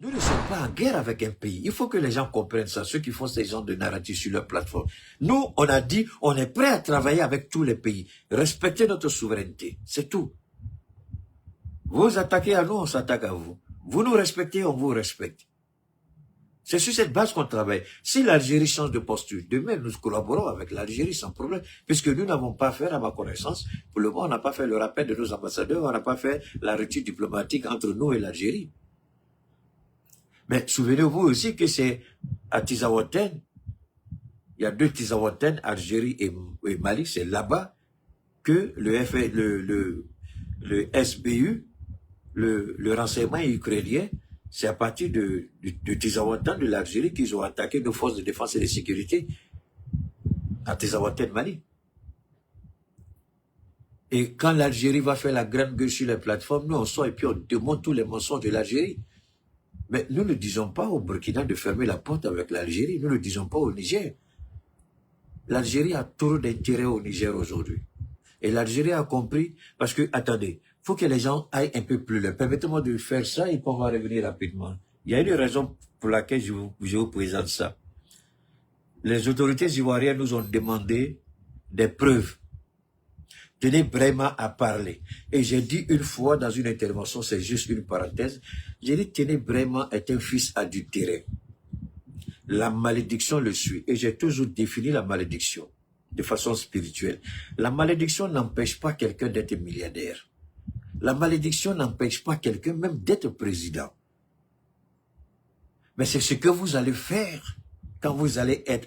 Nous ne sommes pas en guerre avec un pays. Il faut que les gens comprennent ça, ceux qui font ces genres de narratifs sur leur plateforme. Nous, on a dit, on est prêt à travailler avec tous les pays. Respectez notre souveraineté. C'est tout. Vous attaquez à nous, on s'attaque à vous. Vous nous respectez, on vous respecte. C'est sur cette base qu'on travaille. Si l'Algérie change de posture, demain, nous collaborons avec l'Algérie sans problème, puisque nous n'avons pas fait, à ma connaissance, pour le moment, on n'a pas fait le rappel de nos ambassadeurs, on n'a pas fait la rupture diplomatique entre nous et l'Algérie. Mais souvenez-vous aussi que c'est à Tizawaten, il y a deux Tizawaten, Algérie et Mali, c'est là-bas que le SBU, le renseignement ukrainien, c'est à partir de Tizawaten de l'Algérie qu'ils ont attaqué nos forces de défense et de sécurité à Tizawaten, Mali. Et quand l'Algérie va faire la grande gueule sur les plateformes, nous on sort et puis on démonte tous les mensonges de l'Algérie. Mais nous ne disons pas au Burkina de fermer la porte avec l'Algérie, nous ne disons pas au Niger. L'Algérie a trop d'intérêt au Niger aujourd'hui. Et l'Algérie a compris, parce que, attendez, il faut que les gens aillent un peu plus loin. Permettez-moi de faire ça et puis on va revenir rapidement. Il y a une raison pour laquelle je vous présente ça. Les autorités ivoiriennes nous ont demandé des preuves. Tenez Brema à parler. Et j'ai dit une fois dans une intervention, c'est juste une parenthèse, j'ai dit Tenez Brema est un fils adultéré. La malédiction le suit. Et j'ai toujours défini la malédiction de façon spirituelle. La malédiction n'empêche pas quelqu'un d'être milliardaire. La malédiction n'empêche pas quelqu'un même d'être président. Mais c'est ce que vous allez faire quand vous allez être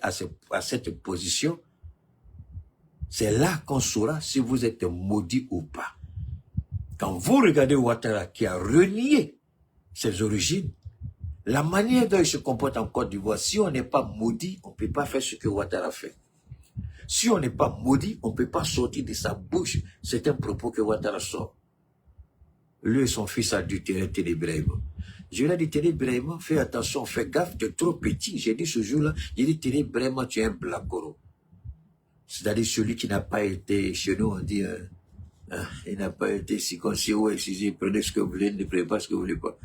à cette position. C'est là qu'on saura si vous êtes maudit ou pas. Quand vous regardez Ouattara qui a renié ses origines, la manière dont il se comporte en Côte d'Ivoire, si on n'est pas maudit, on ne peut pas faire ce que Ouattara fait. Si on n'est pas maudit, on ne peut pas sortir de sa bouche certains propos que Ouattara sort. Lui et son fils adultéré, Tenez Brema. Je lui ai dit, Tenez Brema, fais attention, fais gaffe, tu es trop petit. J'ai dit ce jour-là, j'ai dit, Tenez Brema, tu es un blacoro. C'est-à-dire celui qui n'a pas été, chez nous on dit, il n'a pas été circoncis ou excisé, prenez ce que vous voulez, ne prenez pas ce que vous voulez pas.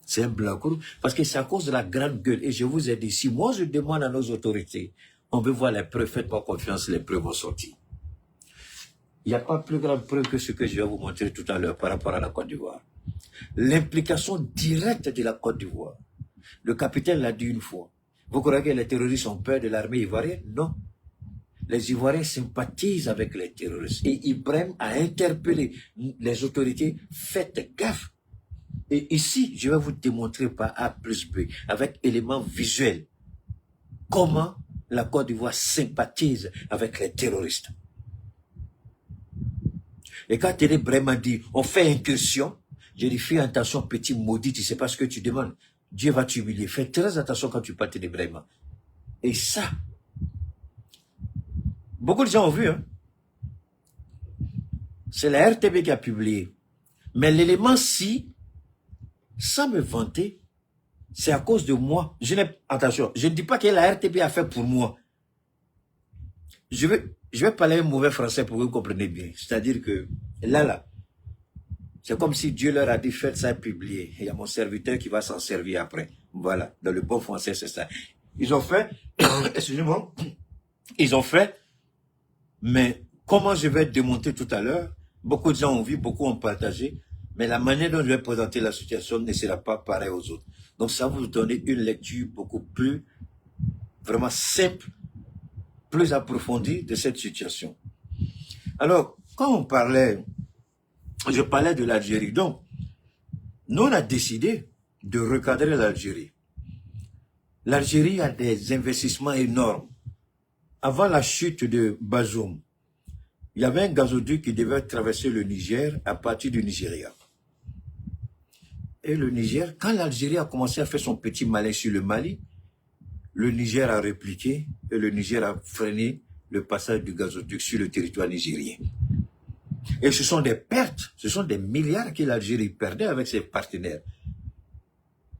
C'est un blacoro, parce que c'est à cause de la grande gueule. Et je vous ai dit, si moi je demande à nos autorités, on veut voir les preuves, faites pas confiance, les preuves vont sortir. Il n'y a pas plus grande preuve que ce que je vais vous montrer tout à l'heure par rapport à la Côte d'Ivoire. L'implication directe de la Côte d'Ivoire. Le capitaine l'a dit une fois. Vous croyez que les terroristes ont peur de l'armée ivoirienne? Non. Les Ivoiriens sympathisent avec les terroristes. Et Ibrahim a interpellé les autorités, faites gaffe. Et ici, je vais vous démontrer par A plus B, avec éléments visuels, comment la Côte d'Ivoire sympathise avec les terroristes. Et quand Tenez Brema dit, on fait incursion, je dis, fais attention, petit maudit, tu ne sais pas ce que tu demandes. Dieu va t'humilier. Fais très attention quand tu parles Tenez Brema. Et ça, beaucoup de gens ont vu, hein. C'est la RTB qui a publié. Mais l'élément si, sans me vanter, c'est à cause de moi. Attention, je ne dis pas que la RTB a fait pour moi. Je vais parler un mauvais français pour que vous compreniez bien. C'est-à-dire que là, c'est comme si Dieu leur a dit, faites ça et publier. Il y a mon serviteur qui va s'en servir après. Voilà, dans le bon français, c'est ça. Ils ont fait, excusez-moi, ils ont fait, mais comment je vais démonter tout à l'heure, beaucoup de gens ont vu, beaucoup ont partagé, mais la manière dont je vais présenter la situation ne sera pas pareille aux autres. Donc ça va vous donner une lecture beaucoup plus, vraiment simple, plus approfondie de cette situation. Alors, quand je parlais de l'Algérie, donc, nous on a décidé de recadrer l'Algérie. L'Algérie a des investissements énormes. Avant la chute de Bazoum, il y avait un gazoduc qui devait traverser le Niger à partir du Nigeria. Et le Niger, quand l'Algérie a commencé à faire son petit malin sur le Mali, le Niger a répliqué et le Niger a freiné le passage du gazoduc sur le territoire nigérien. Et ce sont des pertes, ce sont des milliards que l'Algérie perdait avec ses partenaires.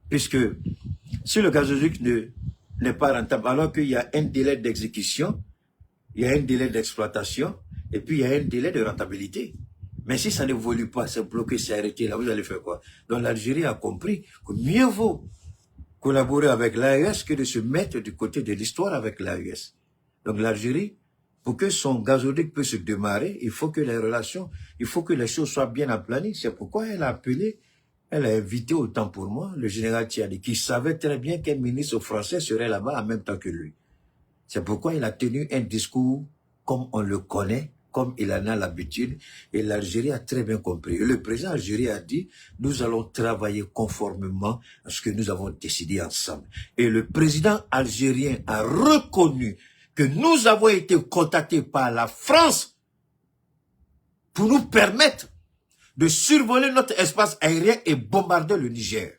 Puisque si le gazoduc n'est pas rentable, alors qu'il y a un délai d'exécution, il y a un délai d'exploitation, et puis il y a un délai de rentabilité. Mais si ça n'évolue pas, c'est bloqué, c'est arrêté, là, vous allez faire quoi? Donc l'Algérie a compris que mieux vaut collaborer avec l'AES que de se mettre du côté de l'histoire avec l'AES. Donc l'Algérie, pour que son gazoduc puisse se démarrer, il faut que les relations, il faut que les choses soient bien aplanies. C'est pourquoi elle a appelé, elle a invité, autant pour moi, le général Tiani, qui savait très bien qu'un ministre français serait là-bas en même temps que lui. C'est pourquoi il a tenu un discours comme on le connaît, comme il en a l'habitude, et l'Algérie a très bien compris. Et le président algérien a dit, nous allons travailler conformément à ce que nous avons décidé ensemble. Et le président algérien a reconnu que nous avons été contactés par la France pour nous permettre de survoler notre espace aérien et bombarder le Niger.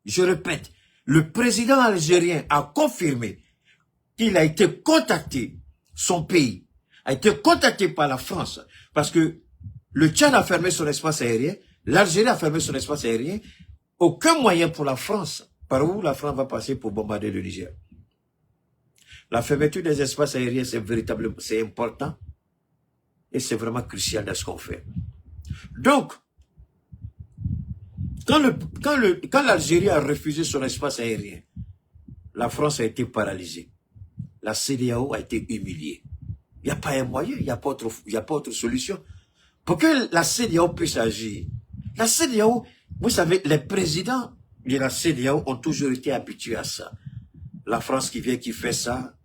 Je répète, le président algérien a confirmé qu'il a été contacté, son pays a été contacté par la France, parce que le Tchad a fermé son espace aérien, l'Algérie a fermé son espace aérien, aucun moyen pour la France, par où la France va passer pour bombarder le Niger. La fermeture des espaces aériens, c'est véritablement, c'est important, et c'est vraiment crucial dans ce qu'on fait. Donc, quand l'Algérie a refusé son espace aérien, la France a été paralysée. La CEDEAO a été humiliée. Il n'y a pas un moyen, il n'y a pas autre solution. Pour que la CEDEAO puisse agir, la CEDEAO, vous savez, les présidents de la CEDEAO ont toujours été habitués à ça. La France qui vient qui fait ça,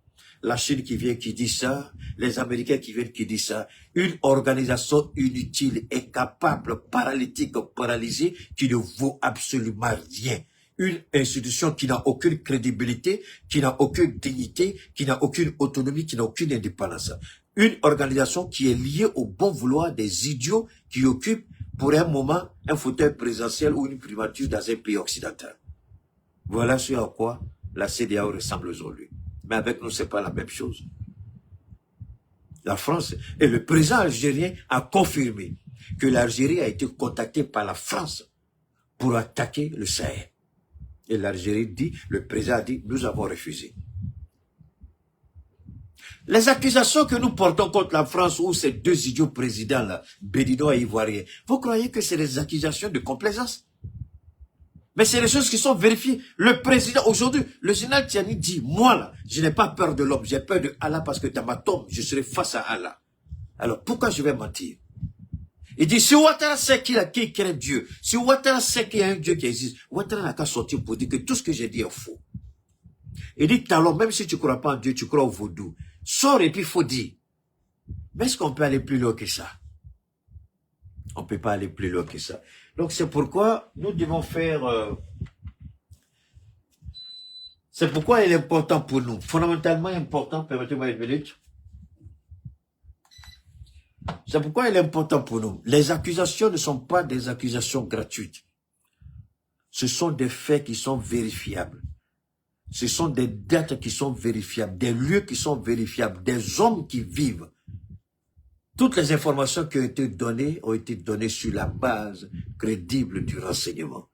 la Chine qui vient qui dit ça, les Américains qui viennent qui disent ça. Une organisation inutile, incapable, paralytique, paralysée, qui ne vaut absolument rien. Une institution qui n'a aucune crédibilité, qui n'a aucune dignité, qui n'a aucune autonomie, qui n'a aucune indépendance. Une organisation qui est liée au bon vouloir des idiots qui occupent pour un moment un fauteuil présidentiel ou une primature dans un pays occidental. Voilà ce à quoi la CEDEAO ressemble aujourd'hui. Mais avec nous, c'est pas la même chose. La France et le président algérien a confirmé que l'Algérie a été contactée par la France pour attaquer le Sahel. Et l'Algérie dit, le président a dit, nous avons refusé. Les accusations que nous portons contre la France ou ces deux idiots présidents-là, béninois et ivoiriens, vous croyez que c'est des accusations de complaisance? Mais c'est des choses qui sont vérifiées. Le président, aujourd'hui, le général Tiani dit, moi là, je n'ai pas peur de l'homme, j'ai peur de Allah parce que dans ma tombe, je serai face à Allah. Alors pourquoi je vais mentir? Il dit, si Ouattara sait qui craint Dieu, si Ouattara sait qu'il y a un Dieu qui existe, Ouattara n'a qu'à sortir pour dire que tout ce que j'ai dit est faux. Il dit, alors même si tu ne crois pas en Dieu, tu crois au vaudou. Sors et puis il faut dire. Mais est-ce qu'on peut aller plus loin que ça? On ne peut pas aller plus loin que ça. Donc c'est pourquoi nous devons faire... c'est pourquoi il est important pour nous. Fondamentalement important, permettez-moi une minute. C'est pourquoi il est important pour nous. Les accusations ne sont pas des accusations gratuites. Ce sont des faits qui sont vérifiables. Ce sont des dates qui sont vérifiables, des lieux qui sont vérifiables, des hommes qui vivent. Toutes les informations qui ont été données sur la base crédible du renseignement.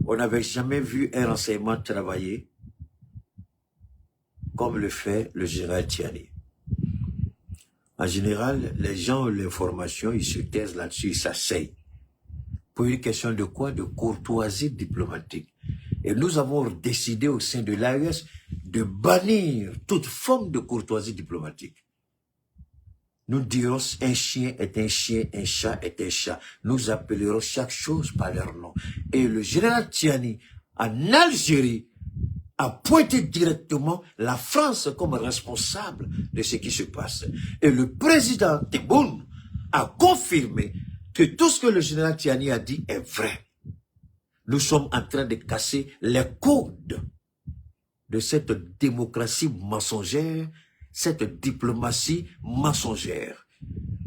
On n'avait jamais vu un renseignement travailler comme le fait le général Tiani. En général, les gens ont l'information, ils se taisent là-dessus, ils s'asseyent. Pour une question de quoi? De courtoisie diplomatique. Et nous avons décidé au sein de l'AES de bannir toute forme de courtoisie diplomatique. Nous dirons un chien est un chien, un chat est un chat. Nous appellerons chaque chose par leur nom. Et le général Tiani, en Algérie, a pointé directement la France comme responsable de ce qui se passe. Et le président Tebboune a confirmé que tout ce que le général Tiani a dit est vrai. Nous sommes en train de casser les codes de cette démocratie mensongère, cette diplomatie mensongère.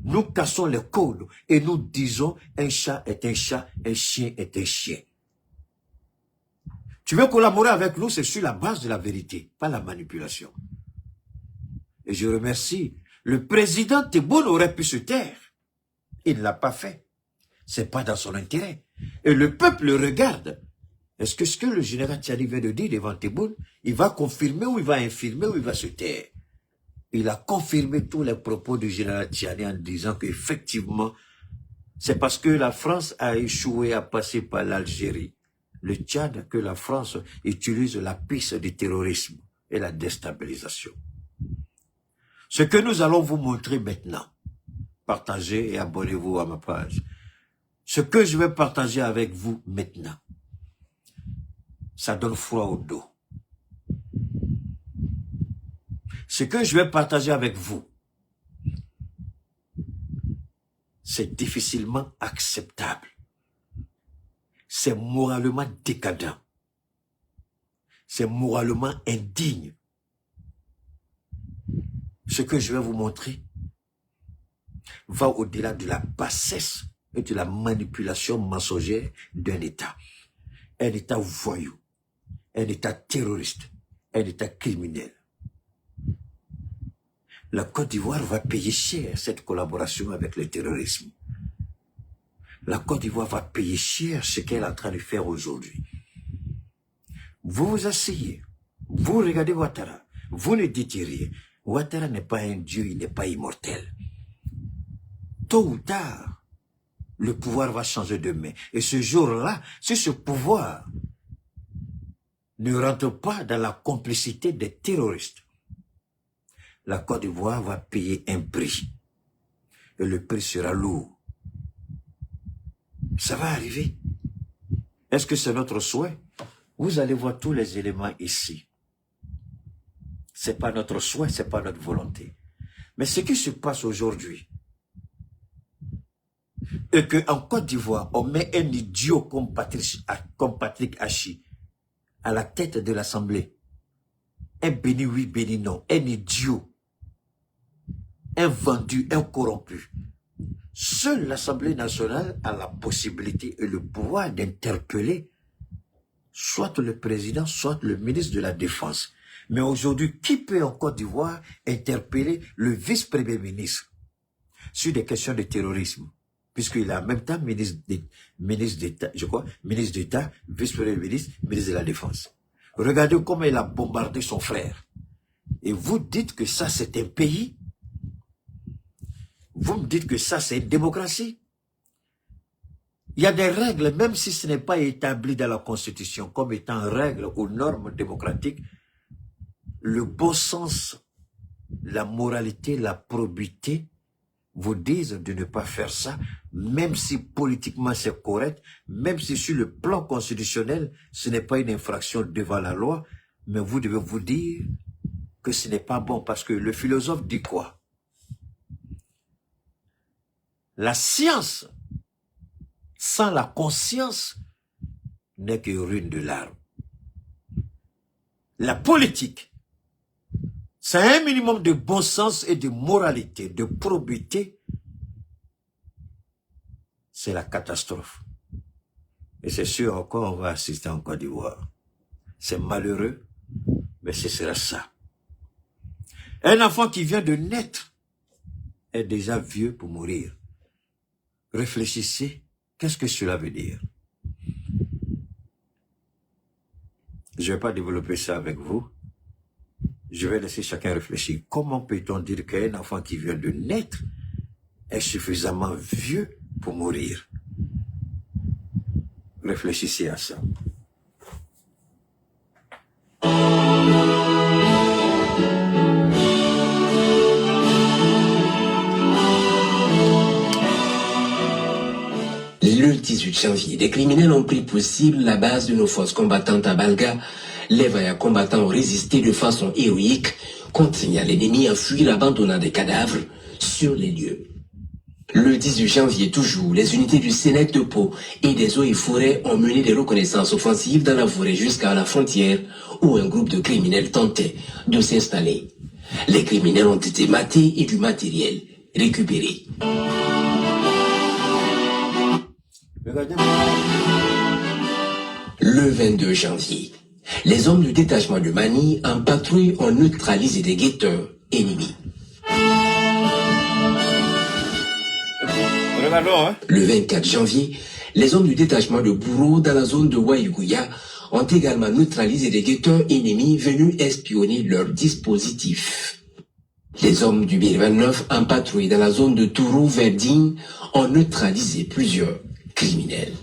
Nous cassons les codes et nous disons un chat est un chat, un chien est un chien. Tu veux collaborer avec nous, c'est sur la base de la vérité, pas la manipulation. Et je remercie. Le président Tebboune aurait pu se taire. Il ne l'a pas fait. C'est pas dans son intérêt. Et le peuple le regarde. Est-ce que ce que le général Tiani vient de dire devant Tebboune, il va confirmer ou il va infirmer ou il va se taire? Il a confirmé tous les propos du général Tiani en disant qu'effectivement, C'est parce que la France a échoué à passer par l'Algérie, le Tchad, que la France utilise la piste du terrorisme et la déstabilisation. Ce que nous allons vous montrer maintenant, partagez et abonnez-vous à ma page. Ce que je vais partager avec vous maintenant, ça donne froid au dos. Ce que je vais partager avec vous, c'est difficilement acceptable. C'est moralement décadent. C'est moralement indigne. Ce que je vais vous montrer va au-delà de la bassesse et de la manipulation mensongère d'un État. Un État voyou, un État terroriste, un État criminel. La Côte d'Ivoire va payer cher cette collaboration avec le terrorisme. La Côte d'Ivoire va payer cher ce qu'elle est en train de faire aujourd'hui. Vous vous asseyez, vous regardez Ouattara, vous ne dites rien. Ouattara n'est pas un dieu, il n'est pas immortel. Tôt ou tard, le pouvoir va changer de main. Et ce jour-là, si ce pouvoir ne rentre pas dans la complicité des terroristes, la Côte d'Ivoire va payer un prix. Et le prix sera lourd. Ça va arriver. Est-ce que c'est notre souhait? Vous allez voir tous les éléments ici. C'est pas notre souhait, c'est pas notre volonté. Mais ce qui se passe aujourd'hui, et qu'en Côte d'Ivoire, on met un idiot comme Patrick Hachi à la tête de l'Assemblée. Un béni oui, béni non. Un idiot. Un vendu, un corrompu. Seule l'Assemblée nationale a la possibilité et le pouvoir d'interpeller soit le président, soit le ministre de la Défense. Mais aujourd'hui, qui peut en Côte d'Ivoire interpeller le vice-premier ministre sur des questions de terrorisme? Puisqu'il est en même temps ministre d'État, je crois, ministre d'État, vice-premier ministre, ministre de la Défense. Regardez comment il a bombardé son frère. Et vous dites que ça, c'est un pays. Vous me dites que ça, c'est une démocratie. Il y a des règles, même si ce n'est pas établi dans la Constitution comme étant règles ou normes démocratiques, le bon sens, la moralité, la probité vous disent de ne pas faire ça, même si politiquement c'est correct, même si sur le plan constitutionnel, ce n'est pas une infraction devant la loi, mais vous devez vous dire que ce n'est pas bon, parce que le philosophe dit quoi? La science, sans la conscience, n'est que ruine de l'âme. La politique, c'est un minimum de bon sens et de moralité, de probité. C'est la catastrophe. Et c'est sûr encore, on va assister en Côte d'Ivoire. C'est malheureux, mais ce sera ça. Un enfant qui vient de naître est déjà vieux pour mourir. Réfléchissez, qu'est-ce que cela veut dire? Je ne vais pas développer ça avec vous. Je vais laisser chacun réfléchir. Comment peut-on dire qu'un enfant qui vient de naître est suffisamment vieux pour mourir? Réfléchissez à ça. Le 18 janvier, des criminels ont pris pour cible la base de nos forces combattantes à Balga. Les vaillants combattants ont résisté de façon héroïque, contraignant l'ennemi à fuir, abandonnant des cadavres sur les lieux. Le 18 janvier toujours, les unités du Sénat de Pau et des eaux et forêts ont mené des reconnaissances offensives dans la forêt jusqu'à la frontière où un groupe de criminels tentait de s'installer. Les criminels ont été matés et du matériel récupéré. Le 22 janvier, les hommes du détachement de Mani en patrouille ont neutralisé des guetteurs ennemis. Le 24 janvier, les hommes du détachement de Bourreau dans la zone de Waïgouya ont également neutralisé des guetteurs ennemis venus espionner leur dispositif. Les hommes du BIR 29 en patrouille dans la zone de Tourou-Verdine ont neutralisé plusieurs criminels.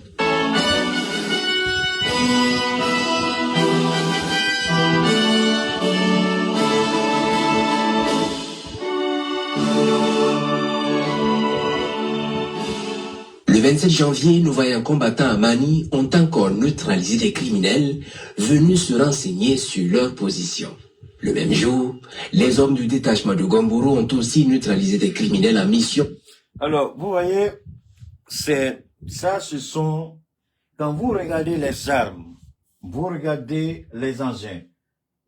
Le 27 janvier, nos vaillants combattants à Mani ont encore neutralisé des criminels venus se renseigner sur leur position. Le même jour, les hommes du détachement de Gomboro ont aussi neutralisé des criminels en mission. Alors, vous voyez, c'est ça, ce sont, quand vous regardez les armes, vous regardez les engins,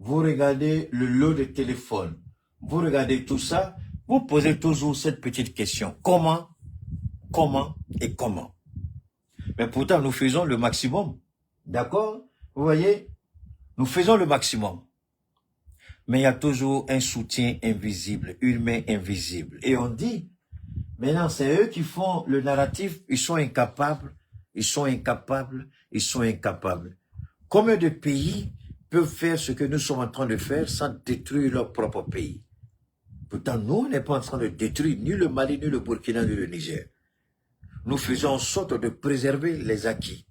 vous regardez le lot de téléphone, vous regardez tout ça, vous posez toujours cette petite question. Comment et comment? Mais pourtant, nous faisons le maximum. D'accord? Vous voyez? Nous faisons le maximum. Mais il y a toujours un soutien invisible, une main invisible. Et on dit, maintenant, c'est eux qui font le narratif, ils sont incapables, ils sont incapables, ils sont incapables. Combien de pays peuvent faire ce que nous sommes en train de faire sans détruire leur propre pays? Pourtant, nous, on n'est pas en train de détruire ni le Mali, ni le Burkina, ni le Niger. Nous faisons en sorte de préserver les acquis.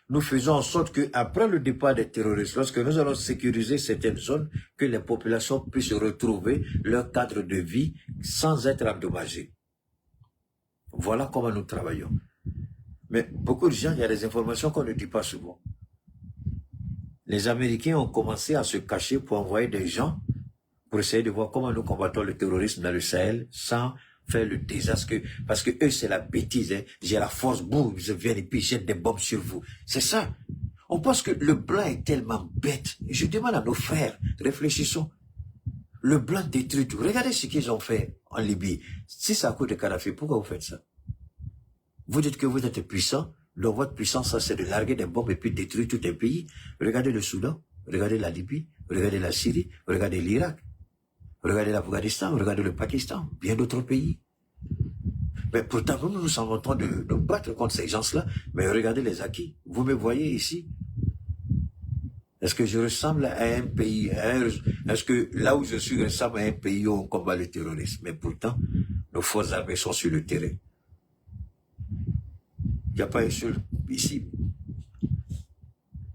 Nous faisons en sorte qu'après le départ des terroristes, lorsque nous allons sécuriser certaines zones, que les populations puissent retrouver leur cadre de vie sans être endommagées. Voilà comment nous travaillons. Mais beaucoup de gens, il y a des informations qu'on ne dit pas souvent. Les Américains ont commencé à se cacher pour envoyer des gens pour essayer de voir comment nous combattons le terrorisme dans le Sahel sans faire le désastre, parce que eux c'est la bêtise, hein. J'ai la force, boum, ils viennent et puis ils jettent des bombes sur vous. C'est ça. On pense que le blanc est tellement bête. Je demande à nos frères, réfléchissons. Le blanc détruit tout. Regardez ce qu'ils ont fait en Libye. Si c'est à cause de Kadhafi, pourquoi vous faites ça? Vous dites que vous êtes puissant, donc votre puissance, ça c'est de larguer des bombes et puis détruire tout un pays. Regardez le Soudan, regardez la Libye, regardez la Syrie, regardez l'Irak. Regardez l'Afghanistan, regardez le Pakistan, bien d'autres pays. Mais pourtant, nous sommes en train de nous battre contre ces gens-là. Mais regardez les acquis. Vous me voyez ici? Est-ce que je ressemble à un pays? Est-ce que là où je suis ressemble à un pays où on combat le terrorisme? Mais pourtant, nos forces armées sont sur le terrain. Il n'y a pas un seul ici.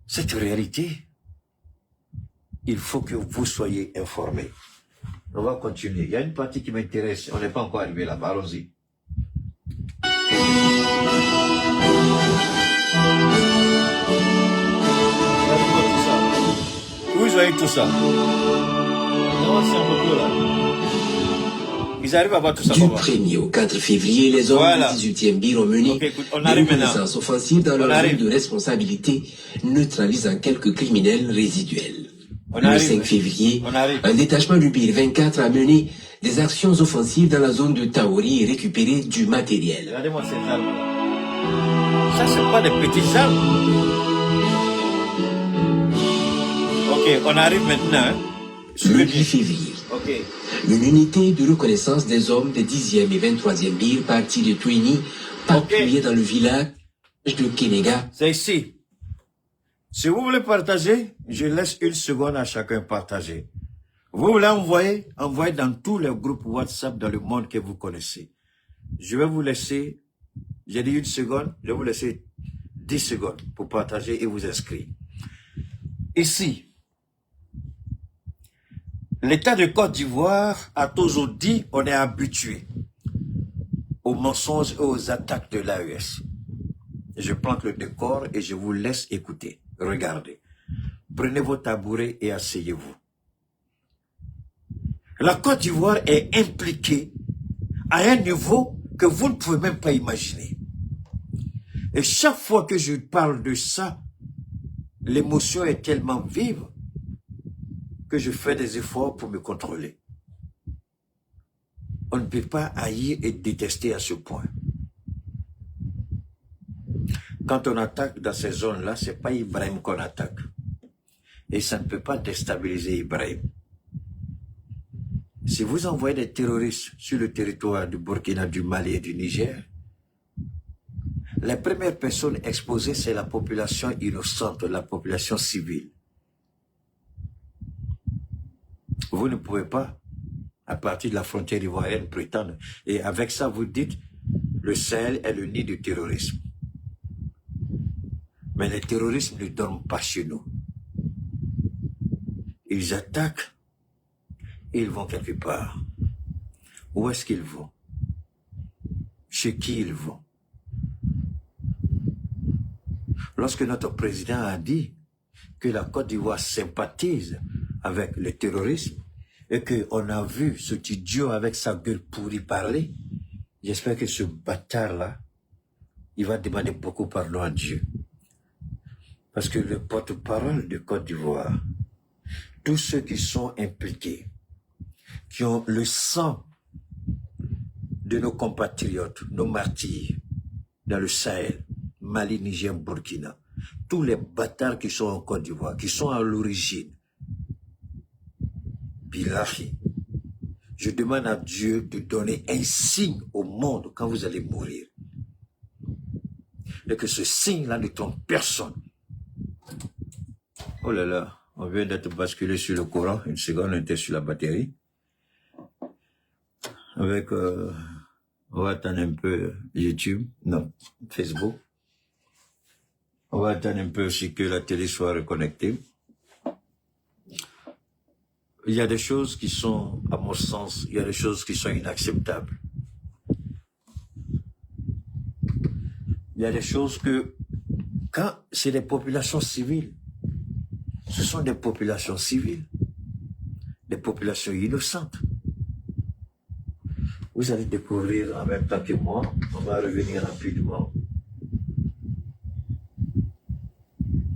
Cette réalité, il faut que vous soyez informés. On va continuer. Il y a une partie qui m'intéresse. On n'est pas encore arrivé là-bas. Allons-y. Où ils voyez tout ça? Non, c'est un peu là. Ils arrivent à voir tout ça. Du 1er au 4 février, les hommes du 18e BIR ont mené une reconnaissance offensive dans leur zone de responsabilité, neutralisant quelques criminels résiduels. Le 5 février, un détachement du BIR 24 a mené des actions offensives dans la zone de Taori et récupéré du matériel. Regardez-moi ces armes. Ça, c'est pas des petites armes. Ok, on arrive maintenant. Le 8 février, une unité de reconnaissance des hommes des 10e et 23e BIR partis de Touini patrouillait dans le village de Kenega. C'est ici. Si vous voulez partager, je laisse une seconde à chacun partager. Vous voulez envoyer dans tous les groupes WhatsApp dans le monde que vous connaissez. Je vais vous laisser, j'ai dit une seconde, je vais vous laisser 10 secondes pour partager et vous inscrire. Ici, l'État de Côte d'Ivoire a toujours dit on est habitué aux mensonges et aux attaques de l'AES. Je plante le décor et je vous laisse écouter. Regardez. Prenez vos tabourets et asseyez-vous. La Côte d'Ivoire est impliquée à un niveau que vous ne pouvez même pas imaginer. Et chaque fois que je parle de ça, l'émotion est tellement vive que je fais des efforts pour me contrôler. On ne peut pas haïr et détester à ce point. Quand on attaque dans ces zones-là, ce n'est pas Ibrahim qu'on attaque. Et ça ne peut pas déstabiliser Ibrahim. Si vous envoyez des terroristes sur le territoire du Burkina, du Mali et du Niger, les premières personnes exposées, c'est la population innocente, la population civile. Vous ne pouvez pas à partir de la frontière ivoirienne, prétendent. Et avec ça, vous dites, le Sahel est le nid du terrorisme. Mais les terroristes ne dorment pas chez nous. Ils attaquent et ils vont quelque part. Où est-ce qu'ils vont? Chez qui ils vont? Lorsque notre président a dit que la Côte d'Ivoire sympathise avec le terrorisme et qu'on a vu ce idiot avec sa gueule pourrie parler, j'espère que ce bâtard-là, il va demander beaucoup pardon à Dieu. Parce que le porte-parole de Côte d'Ivoire, tous ceux qui sont impliqués, qui ont le sang de nos compatriotes, nos martyrs, dans le Sahel, Mali, Niger, Burkina, tous les bâtards qui sont en Côte d'Ivoire, qui sont à l'origine, Bilahi, je demande à Dieu de donner un signe au monde quand vous allez mourir. Et que ce signe-là ne trompe personne. Oh là là, on vient d'être basculé sur le courant. Une seconde, on était sur la batterie. Avec, on va attendre un peu YouTube, non, Facebook. On va attendre un peu aussi que la télé soit reconnectée. Il y a des choses qui sont, à mon sens, il y a des choses qui sont inacceptables. Il y a des choses que, quand c'est des populations civiles, ce sont des populations civiles, des populations innocentes. Vous allez découvrir en même temps que moi, on va revenir rapidement.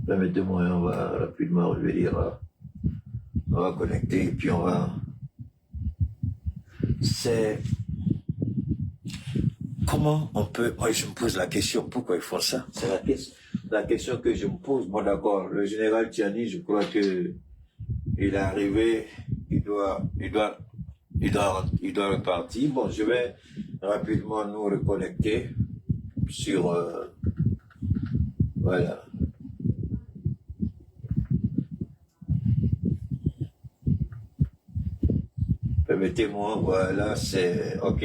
Permettez-moi, on va rapidement revenir, on va connecter et puis on va... C'est... Comment on peut... Moi, je me pose la question, pourquoi ils font ça? C'est la question que je me pose. Bon, d'accord, le général Tiani, je crois que il est arrivé, il doit repartir. Bon, je vais rapidement nous reconnecter sur... voilà. Permettez-moi, voilà, c'est... OK.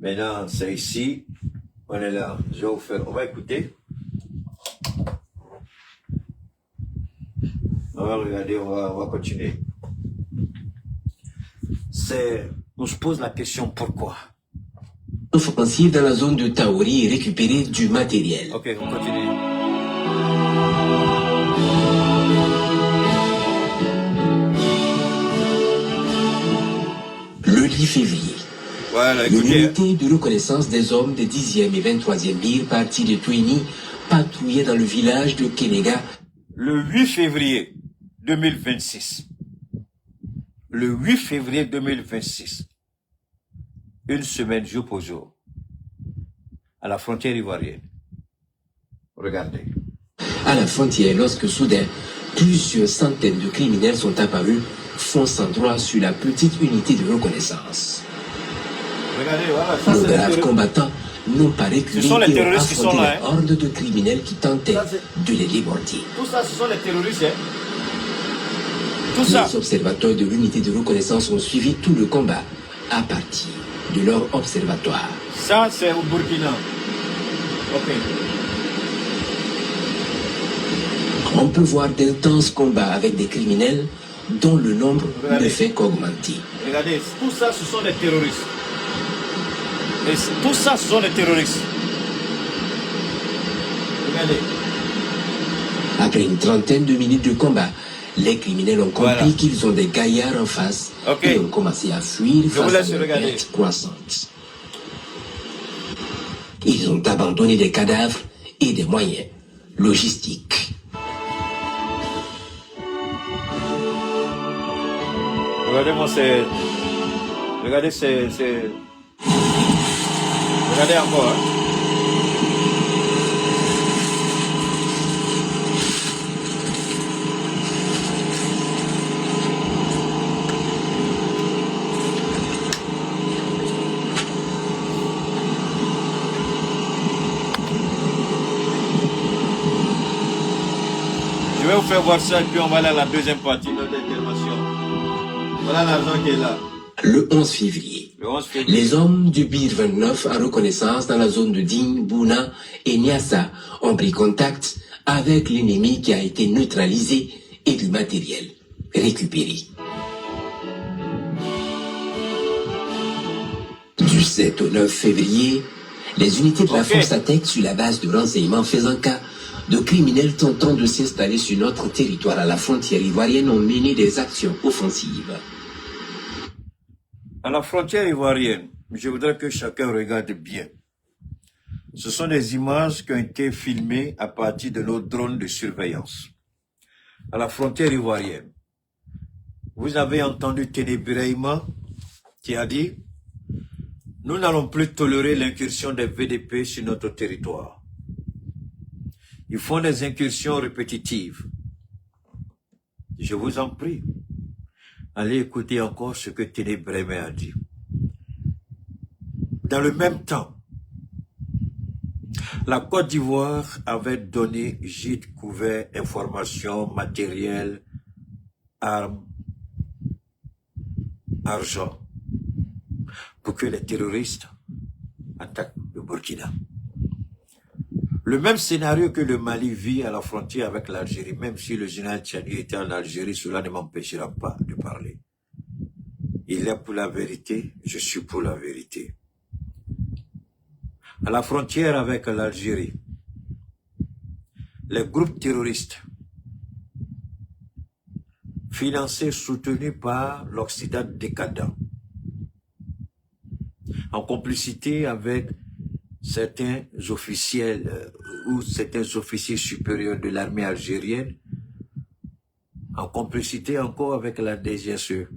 Maintenant, c'est ici. On est là. Je vais vous faire... On va écouter. On va regarder, on va continuer. On se pose la question pourquoi. Offensive dans la zone de Taori et récupérer du matériel. Ok, on continue. Le 10 février. Voilà, écoutez. L'unité de reconnaissance des hommes des 10e et 23e Lire partis de Touini patrouillait dans le village de Kenega. Le 8 février 2026. Le 8 février 2026. Une semaine jour pour jour. À la frontière ivoirienne. Regardez. À la frontière, lorsque soudain, plusieurs centaines de criminels sont apparus, fonçant droit sur la petite unité de reconnaissance. Regardez, voilà, ça Nos c'est braves combattants n'ont pas reculé et ont affronté là, les hordes de criminels qui tentaient de les déborder. Tout ça, ce sont les terroristes, hein. Tout ça. Les observateurs de l'unité de reconnaissance ont suivi tout le combat à partir de leur observatoire. Ça, c'est au Burkina. Ok. On peut voir d'intenses combats avec des criminels dont le nombre ne fait qu'augmenter. Regardez, tout ça, ce sont des terroristes. Et tout ça, ce sont des terroristes. Regardez. Après une trentaine de minutes de combat, les criminels ont compris qu'ils ont des gaillards en face et ont commencé à fuir face à une perte croissante. Ils ont abandonné des cadavres et des moyens logistiques. Regardez-moi, c'est... Regardez, c'est... Regardez encore, hein. Je vais vous faire voir ça et puis on va aller à la deuxième partie de notre intervention. Voilà l'argent qui est là. Le 11 février, Le 11 février. les hommes du BIR 29 à reconnaissance dans la zone de Digne, Bouna et Niassa ont pris contact avec l'ennemi qui a été neutralisé et du matériel récupéré. Du 7 au 9 février, les unités de la force attaquent sur la base de renseignement faisant cas de criminels tentant de s'installer sur notre territoire à la frontière ivoirienne ont mené des actions offensives. À la frontière ivoirienne, je voudrais que chacun regarde bien. Ce sont des images qui ont été filmées à partir de nos drones de surveillance. À la frontière ivoirienne, vous avez entendu Ténébrahima qui a dit « Nous n'allons plus tolérer l'incursion des VDP sur notre territoire. Ils font des incursions répétitives. Je vous en prie. Allez écouter encore ce que Ténébrahima a dit. Dans le même temps, la Côte d'Ivoire avait donné gîte, couvert, informations, matériel, armes, argent, pour que les terroristes attaquent le Burkina. Le même scénario que le Mali vit à la frontière avec l'Algérie, même si le général Tchani était en Algérie, cela ne m'empêchera pas de parler. Il est pour la vérité, je suis pour la vérité. À la frontière avec l'Algérie, les groupes terroristes financés, soutenus par l'Occident décadent, en complicité avec certains officiels ou certains officiers supérieurs de l'armée algérienne, en complicité encore avec la DGSE,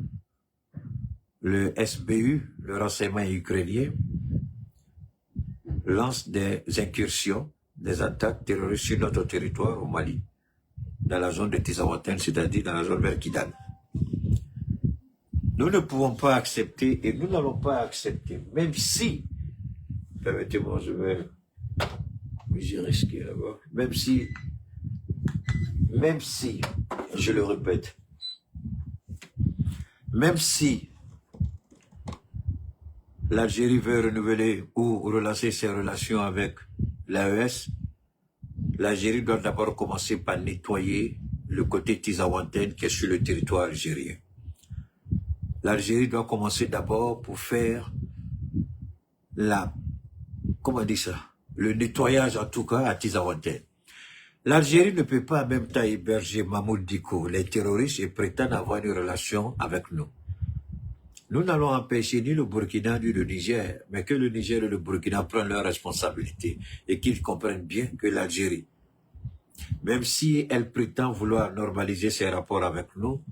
le SBU, le renseignement ukrainien, lance des incursions, des attaques terroristes sur notre territoire au Mali, dans la zone de Tizawanten, c'est-à-dire dans la zone vers Kidal. Nous ne pouvons pas accepter et nous n'allons pas accepter, même si, permettez-moi, j'ai risqué là-bas, même si, je le répète, même si l'Algérie veut renouveler ou relancer ses relations avec l'AES, l'Algérie doit d'abord commencer par nettoyer le côté Tizawanten qui est sur le territoire algérien. L'Algérie doit commencer d'abord pour faire le nettoyage en tout cas à Tizawanten. L'Algérie ne peut pas en même temps héberger Mahmoud Dicko, les terroristes, et prétendre avoir une relation avec nous. Nous n'allons empêcher ni le Burkina ni le Niger, mais que le Niger et le Burkina prennent leurs responsabilités et qu'ils comprennent bien que l'Algérie, même si elle prétend vouloir normaliser ses rapports avec nous,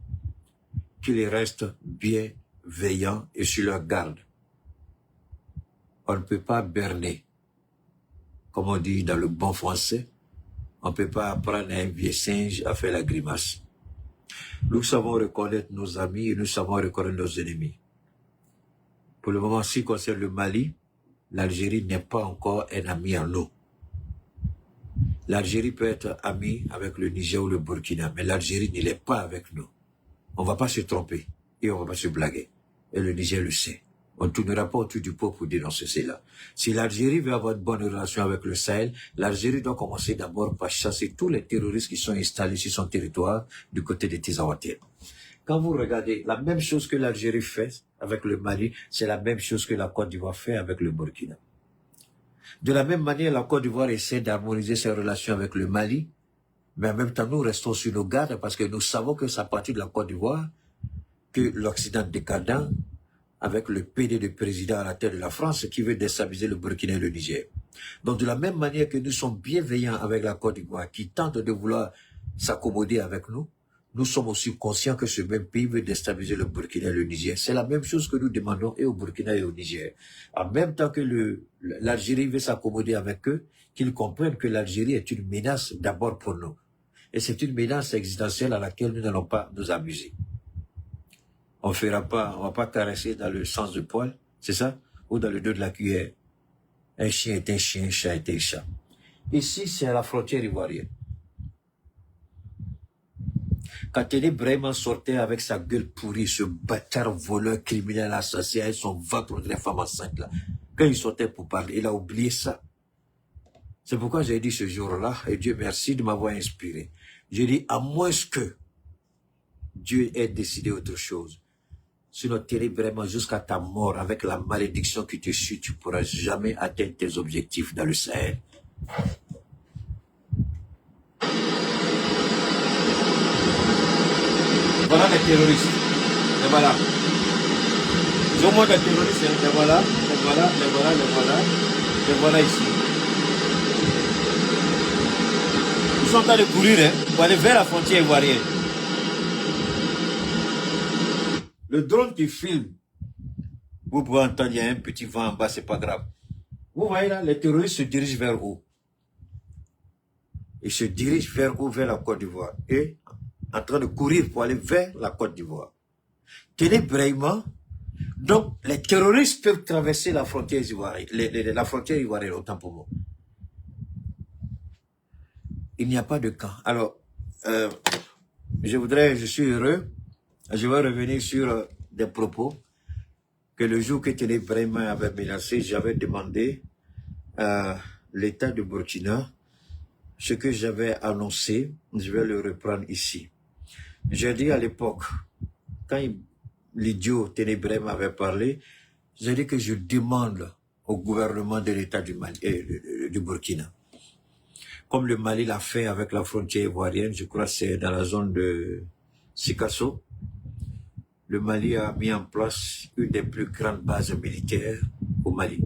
qu'ils restent bien veillants et sur leur garde. On ne peut pas berner, comme on dit dans le bon français, on ne peut pas apprendre à un vieux singe à faire la grimace. Nous savons reconnaître nos amis et nous savons reconnaître nos ennemis. Pour le moment, en ce qui concerne le Mali, l'Algérie n'est pas encore un ami en nous. L'Algérie peut être amie avec le Niger ou le Burkina, mais l'Algérie ne l'est pas avec nous. On ne va pas se tromper et on ne va pas se blaguer. Et le Niger le sait. On ne tournera pas autour du pot pour dénoncer cela. Si l'Algérie veut avoir une bonne relation avec le Sahel, l'Algérie doit commencer d'abord par chasser tous les terroristes qui sont installés sur son territoire du côté de Tizawanten. Quand vous regardez, la même chose que l'Algérie fait avec le Mali, c'est la même chose que la Côte d'Ivoire fait avec le Burkina. De la même manière, la Côte d'Ivoire essaie d'harmoniser ses relations avec le Mali, mais en même temps, nous restons sur nos gardes parce que nous savons que c'est à partir de la Côte d'Ivoire que l'Occident décadent, avec le PD de président à la tête de la France, qui veut déstabiliser le Burkina et le Niger. Donc, de la même manière que nous sommes bienveillants avec la Côte d'Ivoire, qui tente de vouloir s'accommoder avec nous, nous sommes aussi conscients que ce même pays veut déstabiliser le Burkina et le Niger. C'est la même chose que nous demandons et au Burkina et au Niger. En même temps que l'Algérie veut s'accommoder avec eux, qu'ils comprennent que l'Algérie est une menace d'abord pour nous. Et c'est une menace existentielle à laquelle nous n'allons pas nous amuser. On va pas caresser dans le sens du poil, c'est ça? Ou dans le dos de la cuillère. Un chien est un chien, un chat est un chat. Ici, c'est à la frontière ivoirienne. Quand Téné Brahima sortait avec sa gueule pourrie, ce bâtard voleur, criminel, assassin, et son ventre contre les femmes enceintes là. Quand il sortait pour parler, il a oublié ça. C'est pourquoi j'ai dit ce jour-là, et Dieu merci de m'avoir inspiré. J'ai dit, à moins que Dieu ait décidé autre chose. Sinon, Téné Brahima, jusqu'à ta mort, avec la malédiction qui te suit, tu ne pourras jamais atteindre tes objectifs dans le Sahel. Voilà les terroristes. Et voilà. Ils ont moins de terroristes. Et voilà, et voilà, et voilà, et voilà. Et voilà ici. Ils sont en train de courir pour aller vers la frontière ivoirienne. Le drone qui filme, vous pouvez entendre, il y a un petit vent en bas, c'est pas grave. Vous voyez là, les terroristes se dirigent vers où? Ils se dirigent vers où? Vers la Côte d'Ivoire. Et en train de courir pour aller vers la Côte d'Ivoire. Téné Brahima, donc les terroristes peuvent traverser la frontière ivoirienne, la frontière ivoirienne, autant pour moi. Il n'y a pas de camp. Alors, je suis heureux, je vais revenir sur des propos que le jour que Téné Brahima avait menacé, j'avais demandé à l'État de Burkina ce que j'avais annoncé, je vais le reprendre ici. J'ai dit à l'époque, quand l'idiot Téné Brahima avait parlé, j'ai dit que je demande au gouvernement de l'État du Burkina, comme le Mali l'a fait avec la frontière ivoirienne, je crois que c'est dans la zone de Sikasso, le Mali a mis en place une des plus grandes bases militaires au Mali.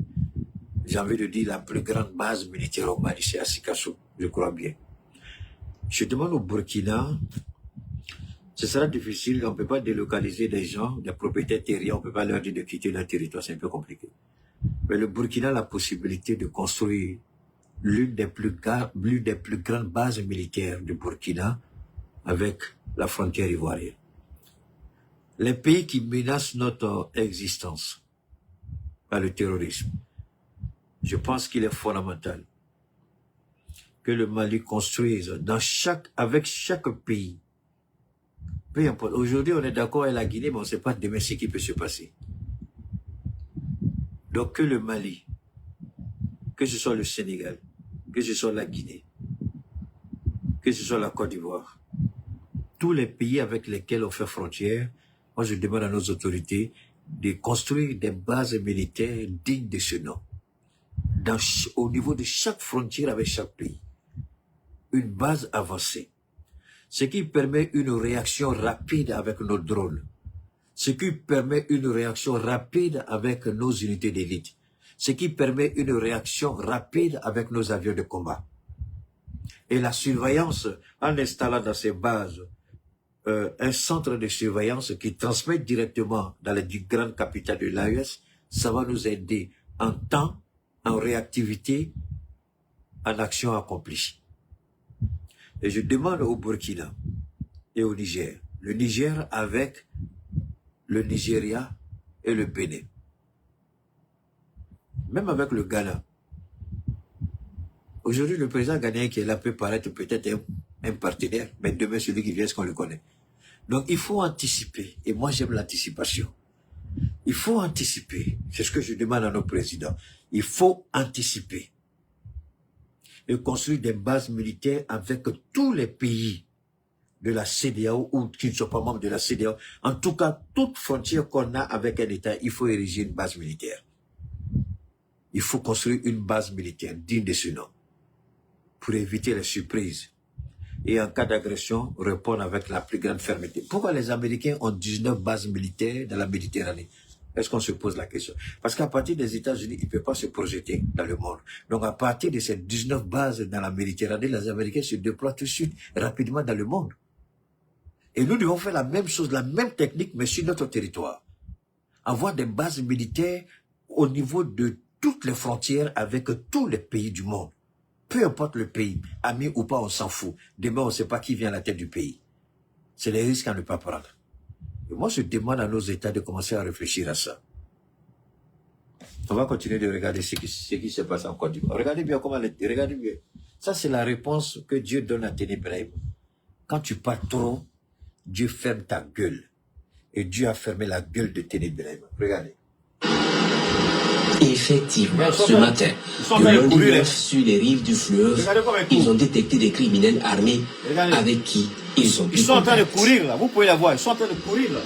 J'ai envie de dire la plus grande base militaire au Mali, c'est à Sikasso, je crois bien. Je demande au Burkina, ce sera difficile, on ne peut pas délocaliser des gens, des propriétaires terriens, on ne peut pas leur dire de quitter leur territoire, c'est un peu compliqué. Mais le Burkina a la possibilité de construire l'une des plus grandes bases militaires du Burkina avec la frontière ivoirienne. Les pays qui menacent notre existence par le terrorisme, je pense qu'il est fondamental que le Mali construise avec chaque pays. Peu importe. Aujourd'hui, on est d'accord avec la Guinée, mais on ne sait pas demain ce qui peut se passer. Donc, que le Mali, que ce soit le Sénégal, que ce soit la Guinée, que ce soit la Côte d'Ivoire, tous les pays avec lesquels on fait frontière, moi je demande à nos autorités de construire des bases militaires dignes de ce nom. Au niveau de chaque frontière avec chaque pays. Une base avancée. Ce qui permet une réaction rapide avec nos drones. Ce qui permet une réaction rapide avec nos unités d'élite. Ce qui permet une réaction rapide avec nos avions de combat. Et la surveillance, en installant dans ces bases un centre de surveillance qui transmet directement dans les grandes capitales de l'AES, ça va nous aider en temps, en réactivité, en action accomplie. Et je demande au Burkina et au Niger, le Niger avec le Nigeria et le Bénin, même avec le Ghana. Aujourd'hui, le président ghanéen qui est là peut paraître peut-être un partenaire, mais demain, celui qui vient, est-ce qu'on le connaît? Donc, il faut anticiper. Et moi, j'aime l'anticipation. Il faut anticiper. C'est ce que je demande à nos présidents. Il faut anticiper. Et construire des bases militaires avec tous les pays de la CEDEAO ou qui ne sont pas membres de la CEDEAO. En tout cas, toute frontière qu'on a avec un État, il faut ériger une base militaire. Il faut construire une base militaire digne de ce nom pour éviter les surprises. Et en cas d'agression, répondre avec la plus grande fermeté. Pourquoi les Américains ont 19 bases militaires dans la Méditerranée? Est-ce qu'on se pose la question? Parce qu'à partir des États-Unis, ils ne peuvent pas se projeter dans le monde. Donc à partir de ces 19 bases dans la Méditerranée, les Américains se déploient tout de suite, rapidement dans le monde. Et nous devons faire la même chose, la même technique, mais sur notre territoire. Avoir des bases militaires au niveau de toutes les frontières avec tous les pays du monde. Peu importe le pays, ami ou pas, on s'en fout. Demain, on ne sait pas qui vient à la tête du pays. C'est les risques à ne pas prendre. Et moi, je demande à nos États de commencer à réfléchir à ça. On va continuer de regarder ce qui se passe en Côte d'Ivoire. Regardez bien comment regardez bien. Ça, c'est la réponse que Dieu donne à Téné Brahima. Quand tu pars trop, Dieu ferme ta gueule. Et Dieu a fermé la gueule de Ténébrème. Regardez. Effectivement, ce matin, le lundi 9, sur les rives du fleuve, ils ont détecté des criminels armés avec qui ils ont pu Ils sont en train de contact. courir là. Vous pouvez la voir. Ils sont en train de courir là.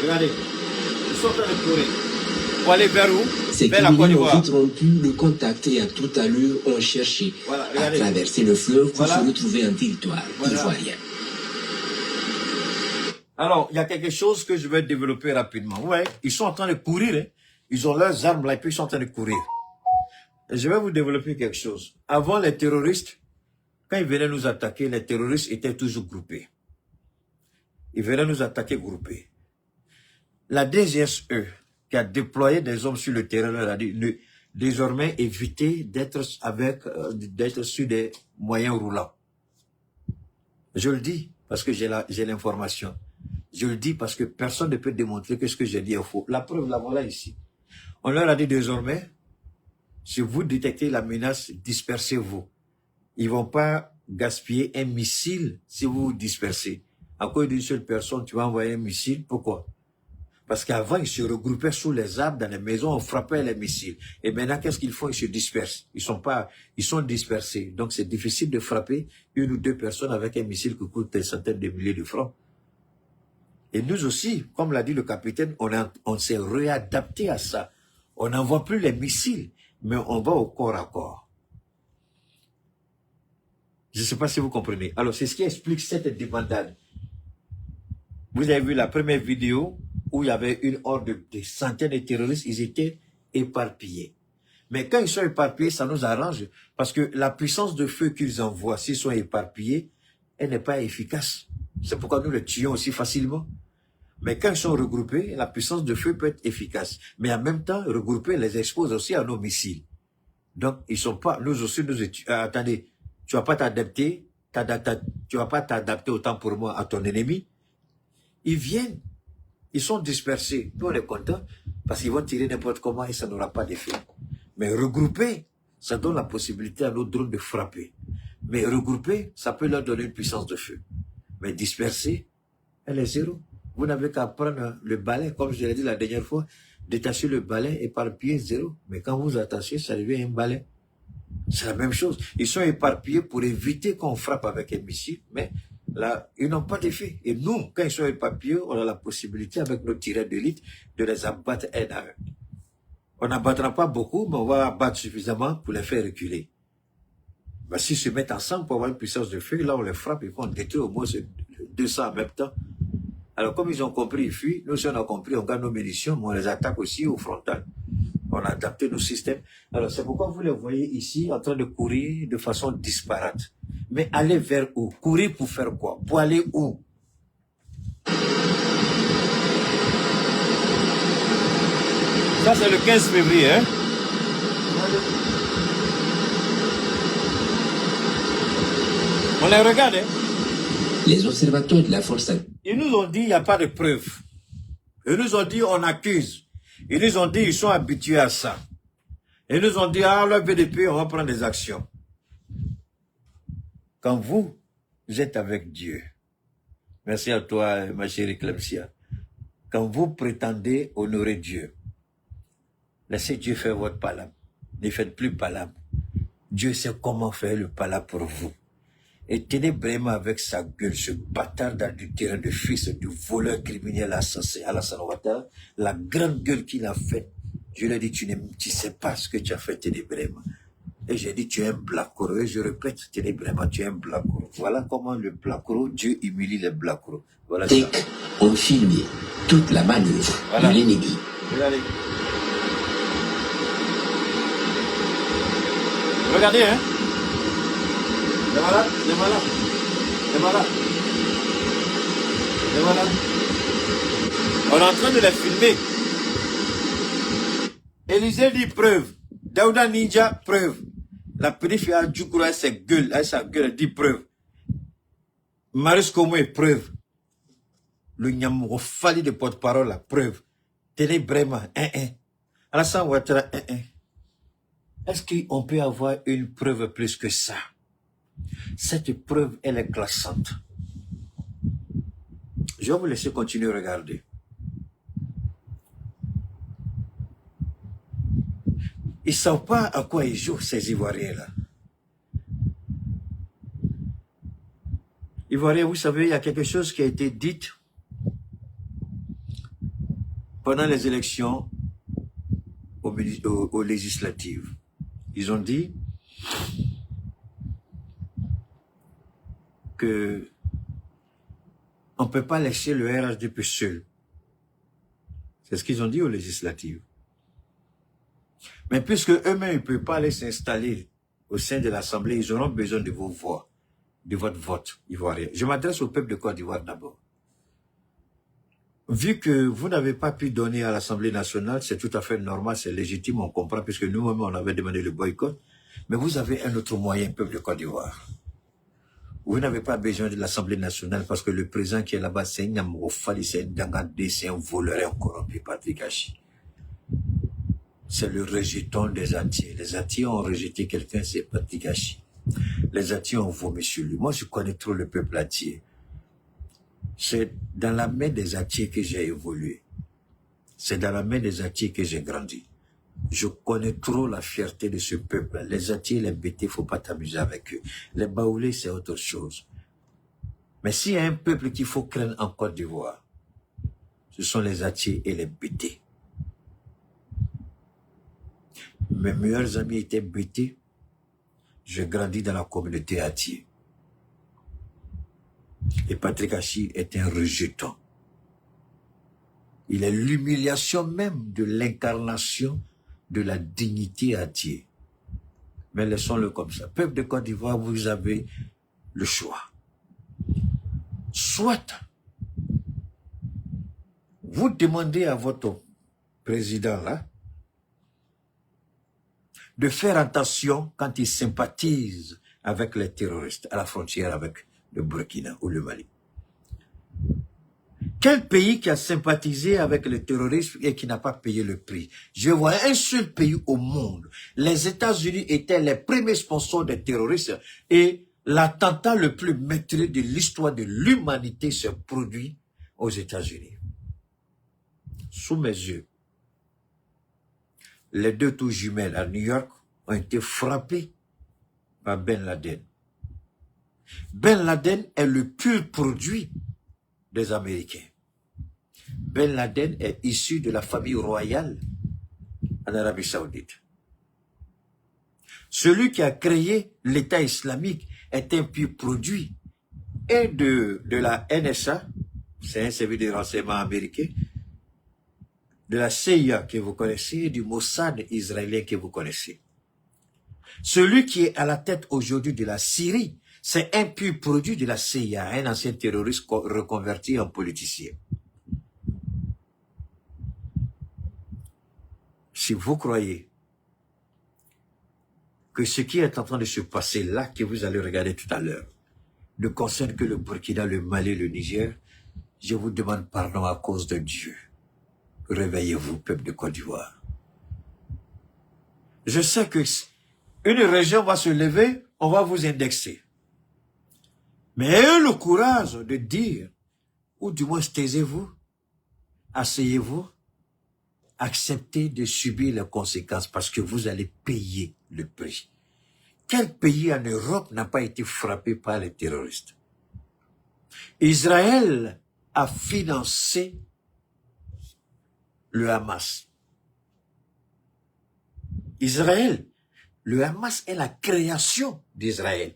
Regardez. Ils sont en train de courir. Pour aller vers où? Ces Vers la Côte criminels ont d'Ivoire. vite rompu le contact et à toute allure ont cherché Voilà, à regardez. traverser le fleuve pour Voilà. se retrouver en territoire Voilà. ivoirien. Alors, il y a quelque chose que je vais développer rapidement. Ouais, ils sont en train de courir. Hein. Ils ont leurs armes là et puis ils sont en train de courir. Et je vais vous développer quelque chose. Avant, les terroristes, quand ils venaient nous attaquer, les terroristes étaient toujours groupés. Ils venaient nous attaquer groupés. La DGSE, qui a déployé des hommes sur le terrain, leur a dit, désormais, évitez d'être sur des moyens roulants. Je le dis parce que j'ai l'information. Je le dis parce que personne ne peut démontrer que ce que j'ai dit est faux. La preuve, la voilà ici. On leur a dit désormais, si vous détectez la menace, dispersez-vous. Ils vont pas gaspiller un missile si vous vous dispersez. À cause d'une seule personne, tu vas envoyer un missile. Pourquoi? Parce qu'avant, ils se regroupaient sous les arbres, dans les maisons, on frappait les missiles. Et maintenant, qu'est-ce qu'ils font? Ils se dispersent. Ils sont dispersés. Donc, c'est difficile de frapper une ou deux personnes avec un missile qui coûte des centaines de milliers de francs. Et nous aussi, comme l'a dit le capitaine, on s'est réadapté à ça. On n'envoie plus les missiles, mais on va au corps à corps. Je ne sais pas si vous comprenez. Alors, c'est ce qui explique cette débandade. Vous avez vu la première vidéo où il y avait une horde de centaines de terroristes, ils étaient éparpillés. Mais quand ils sont éparpillés, ça nous arrange, parce que la puissance de feu qu'ils envoient, s'ils sont éparpillés, elle n'est pas efficace. C'est pourquoi nous les tuons aussi facilement. Mais quand ils sont regroupés, la puissance de feu peut être efficace. Mais en même temps, regroupés les expose aussi à nos missiles. Donc, ils sont pas, nous aussi, attendez, tu vas pas t'adapter, tu vas pas t'adapter autant pour moi à ton ennemi. Ils viennent, ils sont dispersés. Nous, on est contents parce qu'ils vont tirer n'importe comment et ça n'aura pas d'effet. Mais regroupés, ça donne la possibilité à nos drones de frapper. Mais regroupés, ça peut leur donner une puissance de feu. Mais dispersés, elle est zéro. Vous n'avez qu'à prendre le balai, comme je l'ai dit la dernière fois, détacher le balai, éparpiller, zéro. Mais quand vous attachez, ça devient un balai. C'est la même chose. Ils sont éparpillés pour éviter qu'on frappe avec un missile, mais là, ils n'ont pas d'effet. Et nous, quand ils sont éparpillés, on a la possibilité, avec nos tireurs d'élite, de les abattre un à un. On n'abattra pas beaucoup, mais on va abattre suffisamment pour les faire reculer. Ben, s'ils se mettent ensemble pour avoir une puissance de feu, là, on les frappe et on détruit au moins 200 en même temps. Alors, comme ils ont compris, ils fuient. Nous, si on a compris, on gagne nos munitions, mais on les attaque aussi au frontal. On a adapté nos systèmes. Alors, c'est pourquoi vous les voyez ici en train de courir de façon disparate. Mais aller vers où? Courir pour faire quoi? Pour aller où? Ça, c'est le 15 février, hein? On les regarde, hein? Les observateurs de la force... Ils nous ont dit, il n'y a pas de preuves. Ils nous ont dit, on accuse. Ils nous ont dit, ils sont habitués à ça. Ils nous ont dit, ah, le BDP, on va prendre des actions. Quand vous êtes avec Dieu, merci à toi, ma chérie Clemcia, quand vous prétendez honorer Dieu, laissez Dieu faire votre palabre. Ne faites plus palabre. Dieu sait comment faire le palabre pour vous. Et tenez vraiment avec sa gueule, ce bâtard d'adultère, de fils du voleur criminel assassin, Alassane Ouattara, la grande gueule qu'il a faite. Je lui ai dit, tu ne sais pas ce que tu as fait, Ténébrème. Et j'ai dit, tu es un blacoro. Et je répète, Ténébrème, tu es un blacoro. Voilà comment le blacoro, Dieu humilie les blacoros. Voilà ça. ont filmé toute la manœuvre de l'ennemi. Regardez. Regardez, hein. Les voilà, les voilà, les voilà, les voilà. On est en train de les filmer. Élisée dit preuve. Daouda Ninja, preuve. La petite fille a Djoukoura, elle sa gueule, elle dit preuve. Marius Komo est preuve. Le Nyamoro Fali de porte-parole, la preuve. Tenez vraiment, Alassane Ouattara, Est-ce qu'on peut avoir une preuve plus que ça? Cette preuve, elle est glaçante. Je vais vous laisser continuer à regarder. Ils ne savent pas à quoi ils jouent, ces Ivoiriens-là. Ivoiriens, vous savez, il y a quelque chose qui a été dit pendant les élections aux législatives. Ils ont dit que on ne peut pas laisser le RHDP seul. C'est ce qu'ils ont dit aux législatives. Mais puisque eux-mêmes ne peuvent pas aller s'installer au sein de l'Assemblée, ils auront besoin de vos voix, de votre vote ivoirien. Je m'adresse au peuple de Côte d'Ivoire d'abord. Vu que vous n'avez pas pu donner à l'Assemblée nationale, c'est tout à fait normal, c'est légitime, on comprend, puisque nous-mêmes, on avait demandé le boycott. Mais vous avez un autre moyen, peuple de Côte d'Ivoire. Vous n'avez pas besoin de l'Assemblée nationale parce que le président qui est là-bas, c'est un Nyamofali, c'est un Dangandé, c'est un voleur, un corrompu, Patrick Hachi. C'est le rejeton des Atiers. Les Atiers ont rejeté quelqu'un, c'est Patrick Hachi. Les Atiers ont vomi sur lui. Moi, je connais trop le peuple Atier. C'est dans la main des Atiers que j'ai évolué. C'est dans la main des Atiers que j'ai grandi. Je connais trop la fierté de ce peuple. Les Atiers, les Bétés, il ne faut pas t'amuser avec eux. Les Baoulés, c'est autre chose. Mais s'il y a un peuple qu'il faut craindre en Côte d'Ivoire, ce sont les Atiers et les Bétés. Mes meilleurs amis étaient Bétés. J'ai grandi dans la communauté Atier. Et Patrick Hachi est un rejeton. Il est l'humiliation même de l'incarnation de la dignité Atier. Mais laissons-le comme ça. Peuple de Côte d'Ivoire, vous avez le choix. Soit vous demandez à votre président là de faire attention quand il sympathise avec les terroristes à la frontière avec le Burkina ou le Mali. Quel pays qui a sympathisé avec le terrorisme et qui n'a pas payé le prix? Je vois un seul pays au monde. Les États-Unis étaient les premiers sponsors des terroristes et l'attentat le plus meurtrier de l'histoire de l'humanité se produit aux États-Unis. Sous mes yeux, les deux tours jumelles à New York ont été frappées par Ben Laden. Ben Laden est le pur produit des Américains. Ben Laden est issu de la famille royale en Arabie Saoudite. Celui qui a créé l'État islamique est un pur produit et de la NSA, c'est un service de renseignement américain, de la CIA que vous connaissez et du Mossad israélien que vous connaissez. Celui qui est à la tête aujourd'hui de la Syrie, c'est un pur produit de la CIA, un ancien terroriste reconverti en politicien. Si vous croyez que ce qui est en train de se passer là, que vous allez regarder tout à l'heure, ne concerne que le Burkina, le Mali, le Niger, je vous demande pardon à cause de Dieu. Réveillez-vous, peuple de Côte d'Ivoire. Je sais que une région va se lever, on va vous indexer. Mais ayez le courage de dire, ou du moins taisez-vous, asseyez-vous, acceptez de subir les conséquences parce que vous allez payer le prix. Quel pays en Europe n'a pas été frappé par les terroristes? Israël a financé le Hamas. Israël, le Hamas est la création d'Israël,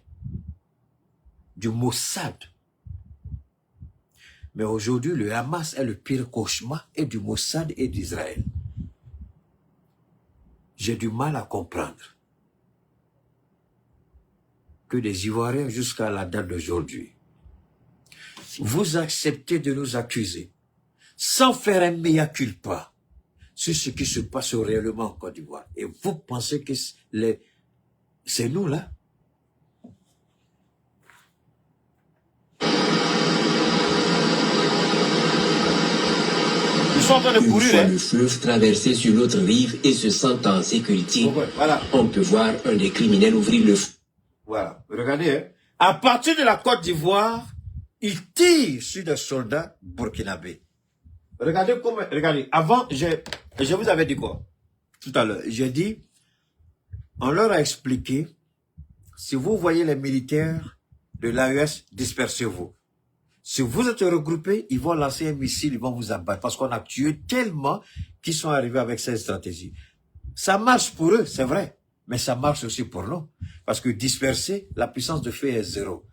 du Mossad. Mais aujourd'hui, le Hamas est le pire cauchemar et du Mossad et d'Israël. J'ai du mal à comprendre que des Ivoiriens, jusqu'à la date d'aujourd'hui, vous acceptez de nous accuser sans faire un mea culpa sur ce qui se passe réellement en Côte d'Ivoire. Et vous pensez que c'est nous là? Ils sont en train de courir. Une fois le fleuve traversé sur l'autre rive et se sentant en sécurité, voilà. On peut voir un des criminels ouvrir le feu. Voilà, regardez. À partir de la Côte d'Ivoire, Ils tirent sur des soldats burkinabés. Regardez comment, regardez, avant, je vous avais dit quoi? Tout à l'heure, j'ai dit, on leur a expliqué, si vous voyez les militaires de l'AES, dispersez-vous. Si vous êtes regroupés, ils vont lancer un missile, ils vont vous abattre. Parce qu'on a tué tellement qu'ils sont arrivés avec cette stratégie. Ça marche pour eux, c'est vrai. Mais ça marche aussi pour nous. Parce que disperser, la puissance de feu est zéro.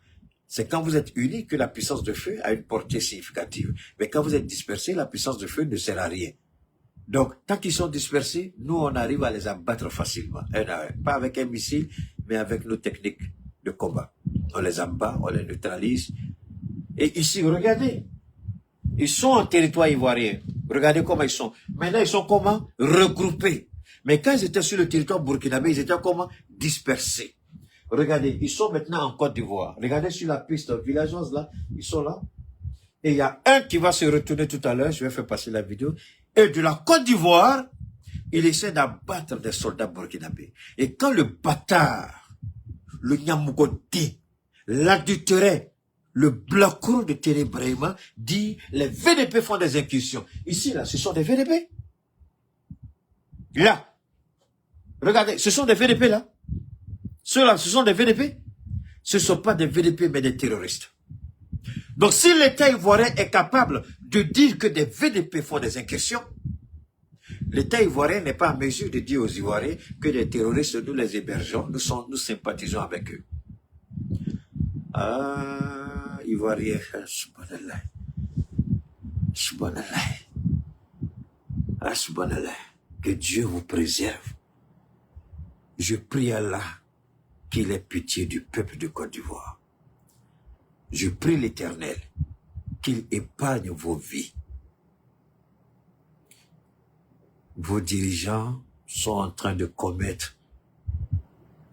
C'est quand vous êtes unis que la puissance de feu a une portée significative. Mais quand vous êtes dispersés, la puissance de feu ne sert à rien. Donc, tant qu'ils sont dispersés, nous, on arrive à les abattre facilement. Pas avec un missile, mais avec nos techniques de combat. On les abat, on les neutralise. Et ici, regardez, ils sont en territoire ivoirien. Regardez comment ils sont. Maintenant, ils sont comment? Regroupés. Mais quand ils étaient sur le territoire burkinabé, ils étaient comment? Dispersés. Regardez, ils sont maintenant en Côte d'Ivoire. Regardez sur la piste villageoise là, ils sont là. Et il y a un qui va se retourner tout à l'heure, je vais faire passer la vidéo. Et de la Côte d'Ivoire, il essaie d'abattre des soldats burkinabés. Et quand le bâtard, le Nyamougoté, l'adultéré, le bloc de Télé Brahima dit les VDP font des incursions. Ici, là, ce sont des VDP. Là. Regardez, ce sont des VDP, là. Ceux-là, ce sont des VDP. Ce ne sont pas des VDP, mais des terroristes. Donc, si l'État ivoirien est capable de dire que des VDP font des incursions, l'État ivoirien n'est pas en mesure de dire aux Ivoiriens que des terroristes, nous les hébergeons, nous sympathisons avec eux. Ah, Ivoirien, subhanallah. Subhanallah. Ah, subhanallah. Que Dieu vous préserve. Je prie Allah qu'il ait pitié du peuple de Côte d'Ivoire. Je prie l'Éternel qu'il épargne vos vies. Vos dirigeants sont en train de commettre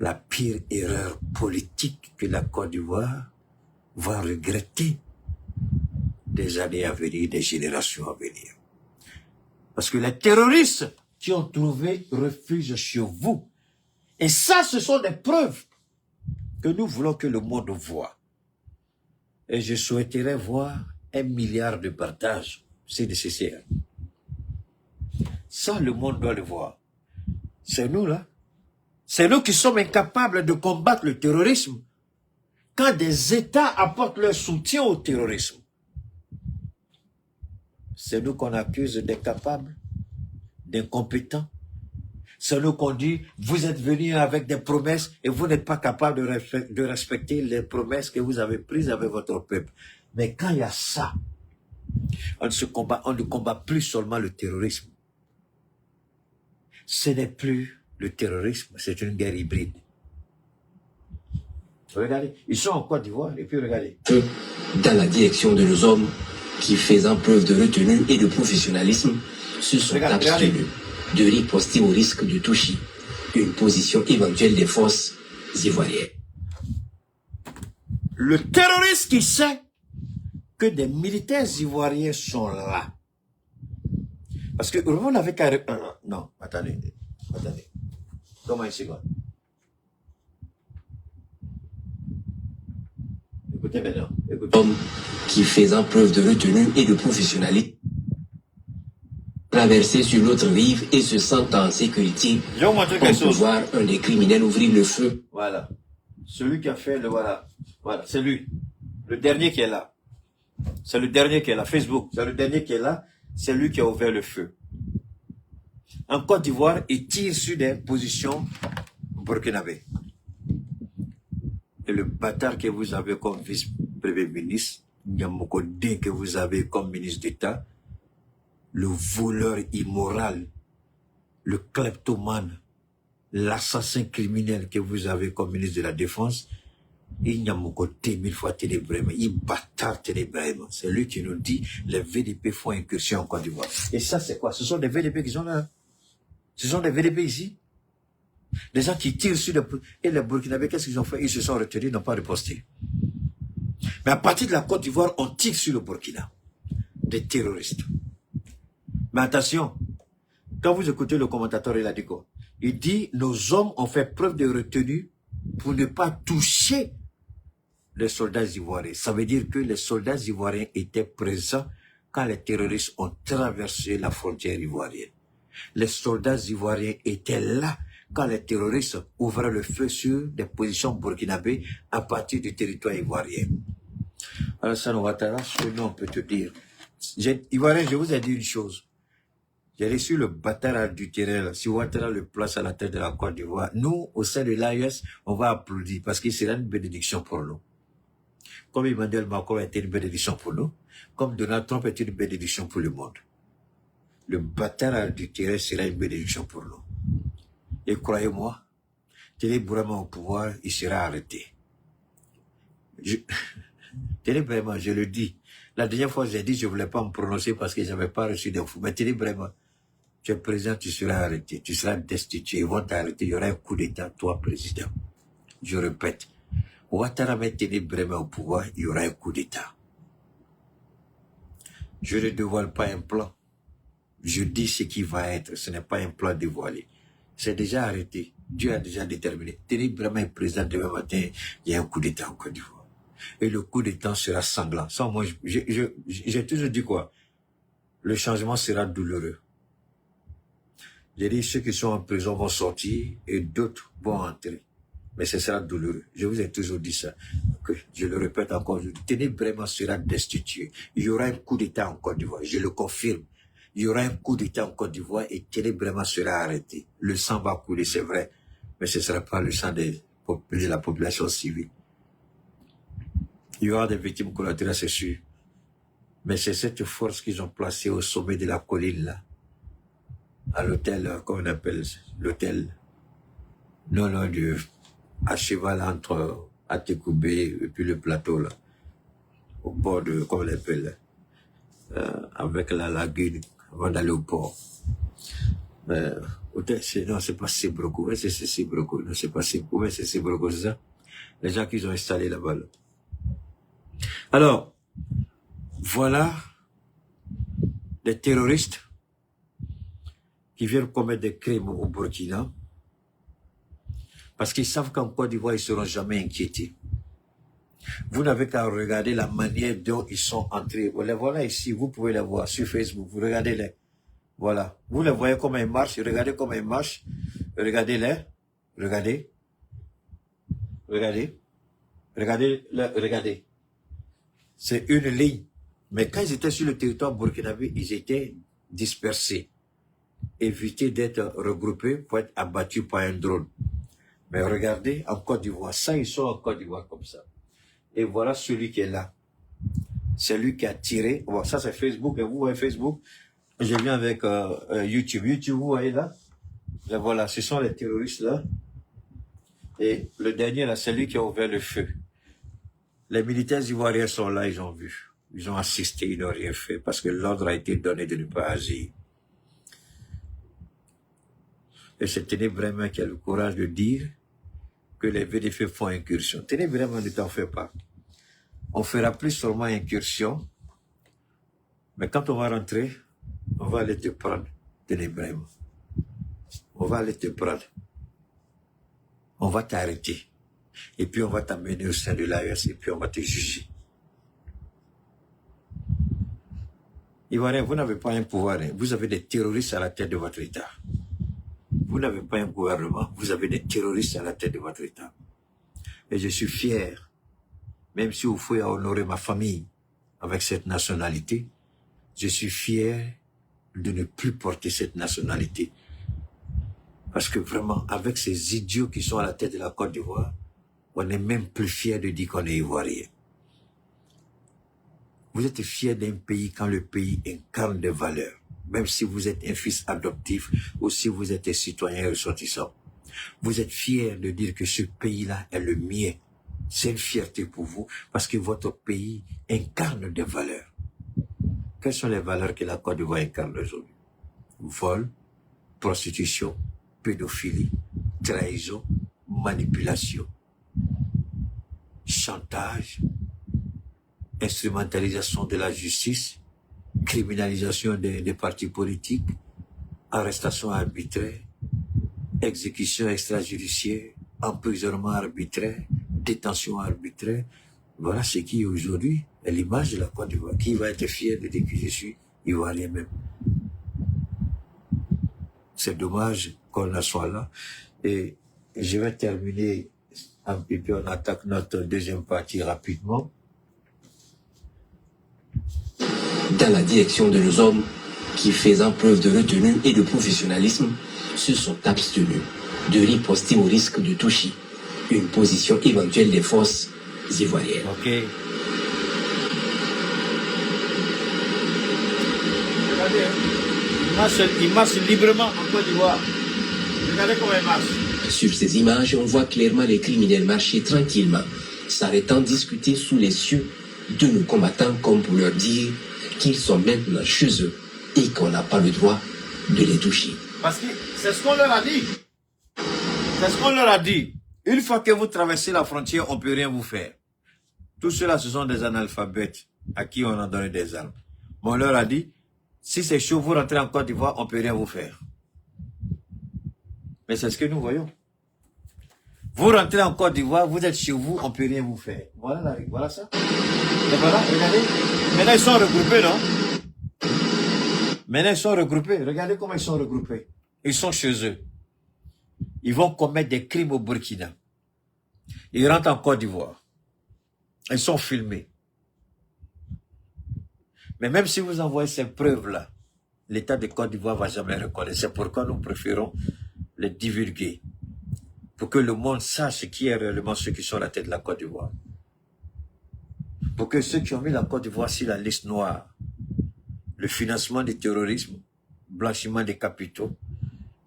la pire erreur politique que la Côte d'Ivoire va regretter des années à venir, des générations à venir. Parce que les terroristes qui ont trouvé refuge chez vous, et ça, ce sont des preuves que nous voulons que le monde voit. Et je souhaiterais voir 1 milliard de partages, c'est nécessaire. Ça, le monde doit le voir. C'est nous, là. C'est nous qui sommes incapables de combattre le terrorisme quand des États apportent leur soutien au terrorisme. C'est nous qu'on accuse d'incapables, d'incompétents. C'est nous qu'on dit, vous êtes venus avec des promesses et vous n'êtes pas capable de respecter les promesses que vous avez prises avec votre peuple. Mais quand il y a ça, on ne combat plus seulement le terrorisme. Ce n'est plus le terrorisme, c'est une guerre hybride. Regardez, ils sont en Côte d'Ivoire et puis regardez. Dans la direction de nos hommes qui, faisant preuve de retenue et de professionnalisme, se sont abstenus de riposter au risque de toucher une position éventuelle des forces ivoiriennes. Le terroriste qui sait que des militaires ivoiriens sont là. Parce que on avait qu'à... non, attendez. Comment une seconde. Écoutez maintenant. Écoutez. Homme qui, faisant preuve de retenue et de professionnalisme, traverser sur l'autre rive et se sentant en sécurité, on peut voir un des criminels ouvrir le feu. Voilà. Celui qui a fait le... Voilà. Voilà, c'est lui. Le dernier qui est là. C'est le dernier qui est là. Facebook. C'est le dernier qui est là. C'est lui qui a ouvert le feu. En Côte d'Ivoire, il tire sur des positions burkinabé. Et le bâtard que vous avez comme vice-premier ministre, Nyamougodé que vous avez comme ministre d'État, le voleur immoral, le kleptomane, l'assassin criminel que vous avez comme ministre de la Défense, il Nyamougodé 1000 fois ténébrement, il bâtard ténébrement. C'est lui qui nous dit les VDP font incursion en Côte d'Ivoire. Et ça, c'est quoi? Ce sont des VDP qui sont là. Ce sont des VDP ici. Des gens qui tirent sur les... Et les Burkinabés, qu'est-ce qu'ils ont fait? Ils se sont retenus, ils n'ont pas riposté. Mais à partir de la Côte d'Ivoire, on tire sur le Burkina. Des terroristes. Mais attention, quand vous écoutez le commentateur, il a dit quoi? Il dit, nos hommes ont fait preuve de retenue pour ne pas toucher les soldats ivoiriens. Ça veut dire que les soldats ivoiriens étaient présents quand les terroristes ont traversé la frontière ivoirienne. Les soldats ivoiriens étaient là quand les terroristes ouvraient le feu sur des positions burkinabées à partir du territoire ivoirien. Alassane Ouattara, ce nom on peut te dire. Ivoirien, je vous ai dit une chose. J'ai reçu le bâtard adultéré là. Si Ouattara le place à la tête de la Côte d'Ivoire, nous, au sein de l'AES, on va applaudir parce qu'il sera une bénédiction pour nous. Comme Emmanuel Macron a été une bénédiction pour nous, comme Donald Trump a été une bénédiction pour le monde. Le bâtard adultéré sera une bénédiction pour nous. Et croyez-moi, Télé Bourama au pouvoir, il sera arrêté. Télé Bourama, je le dis. La dernière fois, j'ai dit je ne voulais pas me prononcer parce que je n'avais pas reçu d'infos. Mais Télé Bourama, tu es président, tu seras arrêté. Tu seras destitué. Ils vont t'arrêter. Il y aura un coup d'État, toi, président. Je répète. Ouattara met Télé Bourama au pouvoir, il y aura un coup d'État. Je ne dévoile pas un plan. Je dis ce qui va être. Ce n'est pas un plan dévoilé. C'est déjà arrêté. Dieu a déjà déterminé. Télé Bourama est président demain matin. Il y a un coup d'État en Côte d'Ivoire. Et le coup d'État sera sanglant. Sans moi, j'ai toujours dit quoi? Le changement sera douloureux. J'ai dit ceux qui sont en prison vont sortir et d'autres vont entrer. Mais ce sera douloureux. Je vous ai toujours dit ça. Je le répète encore. Télé Bourama sera destitué. Il y aura un coup d'État en Côte d'Ivoire. Je le confirme. Il y aura un coup d'État en Côte d'Ivoire et Télé Bourama sera arrêté. Le sang va couler, c'est vrai. Mais ce ne sera pas le sang de la population civile. Il y aura des victimes collatérales, c'est sûr. Mais c'est cette force qu'ils ont placée au sommet de la colline, là. À l'hôtel, comment on appelle l'hôtel? Non, à cheval entre Atekoubé et puis le plateau, là. Au bord de, comment on appelle, avec la lagune, avant d'aller au port. Non, c'est pas Sibroko. C'est Sibroko. Non, c'est pas Sibroko. C'est Sibroko, c'est ça? Les gens qu'ils ont installés là-bas, là. Alors, voilà des terroristes qui viennent commettre des crimes au Burkina parce qu'ils savent qu'en Côte d'Ivoire, ils ne seront jamais inquiétés. Vous n'avez qu'à regarder la manière dont ils sont entrés. Vous les voilà ici, vous pouvez les voir sur Facebook, vous regardez-les. Voilà. Vous les voyez comment ils marchent, regardez comment ils marchent. Regardez-les. Regardez. Regardez. Regardez. C'est une ligne. Mais quand ils étaient sur le territoire burkinabé, ils étaient dispersés. Éviter d'être regroupés pour être abattus par un drone. Mais regardez, en Côte d'Ivoire, ça, ils sont en Côte d'Ivoire comme ça. Et voilà celui qui est là. C'est lui qui a tiré. Bon, ça, c'est Facebook. Et vous voyez Facebook. Je viens avec YouTube. YouTube, vous voyez là. Et voilà, ce sont les terroristes là. Et le dernier là, c'est lui qui a ouvert le feu. Les militaires ivoiriens sont là, ils ont vu. Ils ont assisté, ils n'ont rien fait parce que l'ordre a été donné de ne pas agir. Et c'est Télé Bourama qui a le courage de dire que les VDF font incursion. Télé Bourama, ne t'en fais pas. On fera plus seulement incursion, mais quand on va rentrer, on va aller te prendre, Télé Bourama. On va aller te prendre. On va t'arrêter. Et puis on va t'amener au sein de l'AES et puis on va te juger. Ivoiriens, vous n'avez pas un pouvoir, hein. Vous avez des terroristes à la tête de votre État. Vous n'avez pas un gouvernement, vous avez des terroristes à la tête de votre État. Et je suis fier, même si vous fouillez à honorer ma famille avec cette nationalité, je suis fier de ne plus porter cette nationalité. Parce que vraiment, avec ces idiots qui sont à la tête de la Côte d'Ivoire, on n'est même plus fier de dire qu'on est Ivoirien. Vous êtes fier d'un pays quand le pays incarne des valeurs. Même si vous êtes un fils adoptif ou si vous êtes un citoyen ressortissant. Vous êtes fier de dire que ce pays-là est le mien. C'est une fierté pour vous parce que votre pays incarne des valeurs. Quelles sont les valeurs que la Côte d'Ivoire incarne aujourd'hui? Vol, prostitution, pédophilie, trahison, manipulation, chantage, instrumentalisation de la justice, criminalisation des partis politiques, arrestation arbitraire, exécution extrajudiciaire, emprisonnement arbitraire, détention arbitraire, Voilà ce qui aujourd'hui est l'image de la Côte d'Ivoire. Qui va être fier de dire que je suis ivoirien même. C'est dommage qu'on en soit là. Et je vais terminer et puis on attaque notre deuxième partie rapidement. Dans la direction de nos hommes qui, faisant preuve de retenue et de professionnalisme, se sont abstenus de riposter au risque de toucher une position éventuelle des forces ivoiriennes. Ok. Regardez, il marche librement en Côte d'Ivoire. Regardez comment il marche. Sur ces images, on voit clairement les criminels marcher tranquillement, s'arrêtant discuter sous les cieux de nos combattants comme pour leur dire qu'ils sont maintenant chez eux et qu'on n'a pas le droit de les toucher. Parce que c'est ce qu'on leur a dit. C'est ce qu'on leur a dit. Une fois que vous traversez la frontière, on ne peut rien vous faire. Tout cela, ce sont des analphabètes à qui on a donné des armes. Mais on leur a dit, si c'est chaud, vous rentrez en Côte d'Ivoire, on ne peut rien vous faire. Mais c'est ce que nous voyons. Vous rentrez en Côte d'Ivoire, vous êtes chez vous, on ne peut rien vous faire. Voilà, voilà ça. Et voilà, regardez. Maintenant, ils sont regroupés, non? Maintenant, ils sont regroupés. Regardez comment ils sont regroupés. Ils sont chez eux. Ils vont commettre des crimes au Burkina. Ils rentrent en Côte d'Ivoire. Ils sont filmés. Mais même si vous envoyez ces preuves-là, l'État de Côte d'Ivoire ne va jamais reconnaître. C'est pourquoi nous préférons les divulguer. Pour que le monde sache qui est réellement ceux qui sont à la tête de la Côte d'Ivoire. Pour que ceux qui ont mis la Côte d'Ivoire sur la liste noire, le financement du terrorisme, blanchiment des capitaux,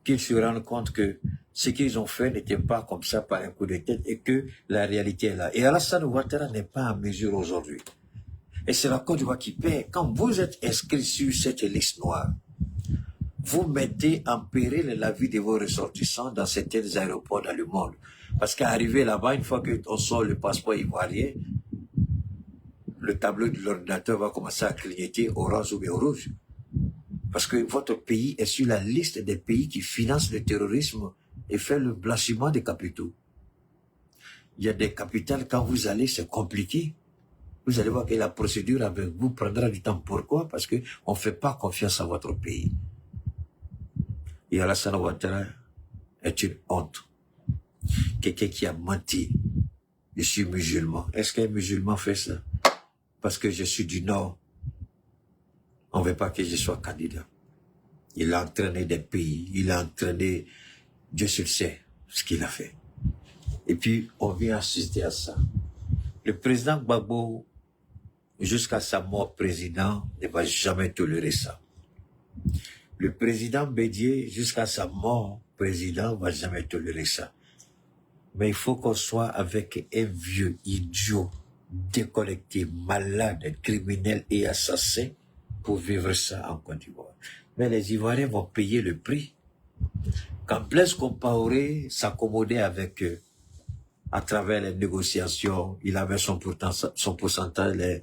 qu'ils se rendent compte que ce qu'ils ont fait n'était pas comme ça par un coup de tête et que la réalité est là. Et Alassane Ouattara n'est pas en mesure aujourd'hui. Et c'est la Côte d'Ivoire qui paie. Quand vous êtes inscrit sur cette liste noire, vous mettez en péril la vie de vos ressortissants dans certains aéroports dans le monde. Parce qu'arrivé là-bas, une fois qu'on sort le passeport ivoirien, le tableau de l'ordinateur va commencer à clignoter orange ou bien rouge. Parce que votre pays est sur la liste des pays qui financent le terrorisme et fait le blanchiment des capitaux. Il y a des capitales, quand vous allez, c'est compliqué. Vous allez voir que la procédure avec vous prendra du temps. Pourquoi? Parce qu'on ne fait pas confiance à votre pays. Et Alassane Ouattara est une honte. Quelqu'un qui a menti. Je suis musulman. Est-ce qu'un musulman fait ça? Parce que je suis du Nord. On ne veut pas que je sois candidat. Il a entraîné des pays. Il a entraîné, Dieu seul sait ce qu'il a fait. Et puis, on vient assister à ça. Le président Gbagbo, jusqu'à sa mort président, ne va jamais tolérer ça. Le président Bédié, jusqu'à sa mort président, ne va jamais tolérer ça. Mais il faut qu'on soit avec un vieux idiot, déconnecté, malade, criminel et assassin pour vivre ça en Côte d'Ivoire. Mais les Ivoiriens vont payer le prix. Quand Blaise Compaoré s'accommodait avec eux, à travers les négociations, il avait son pourcentage,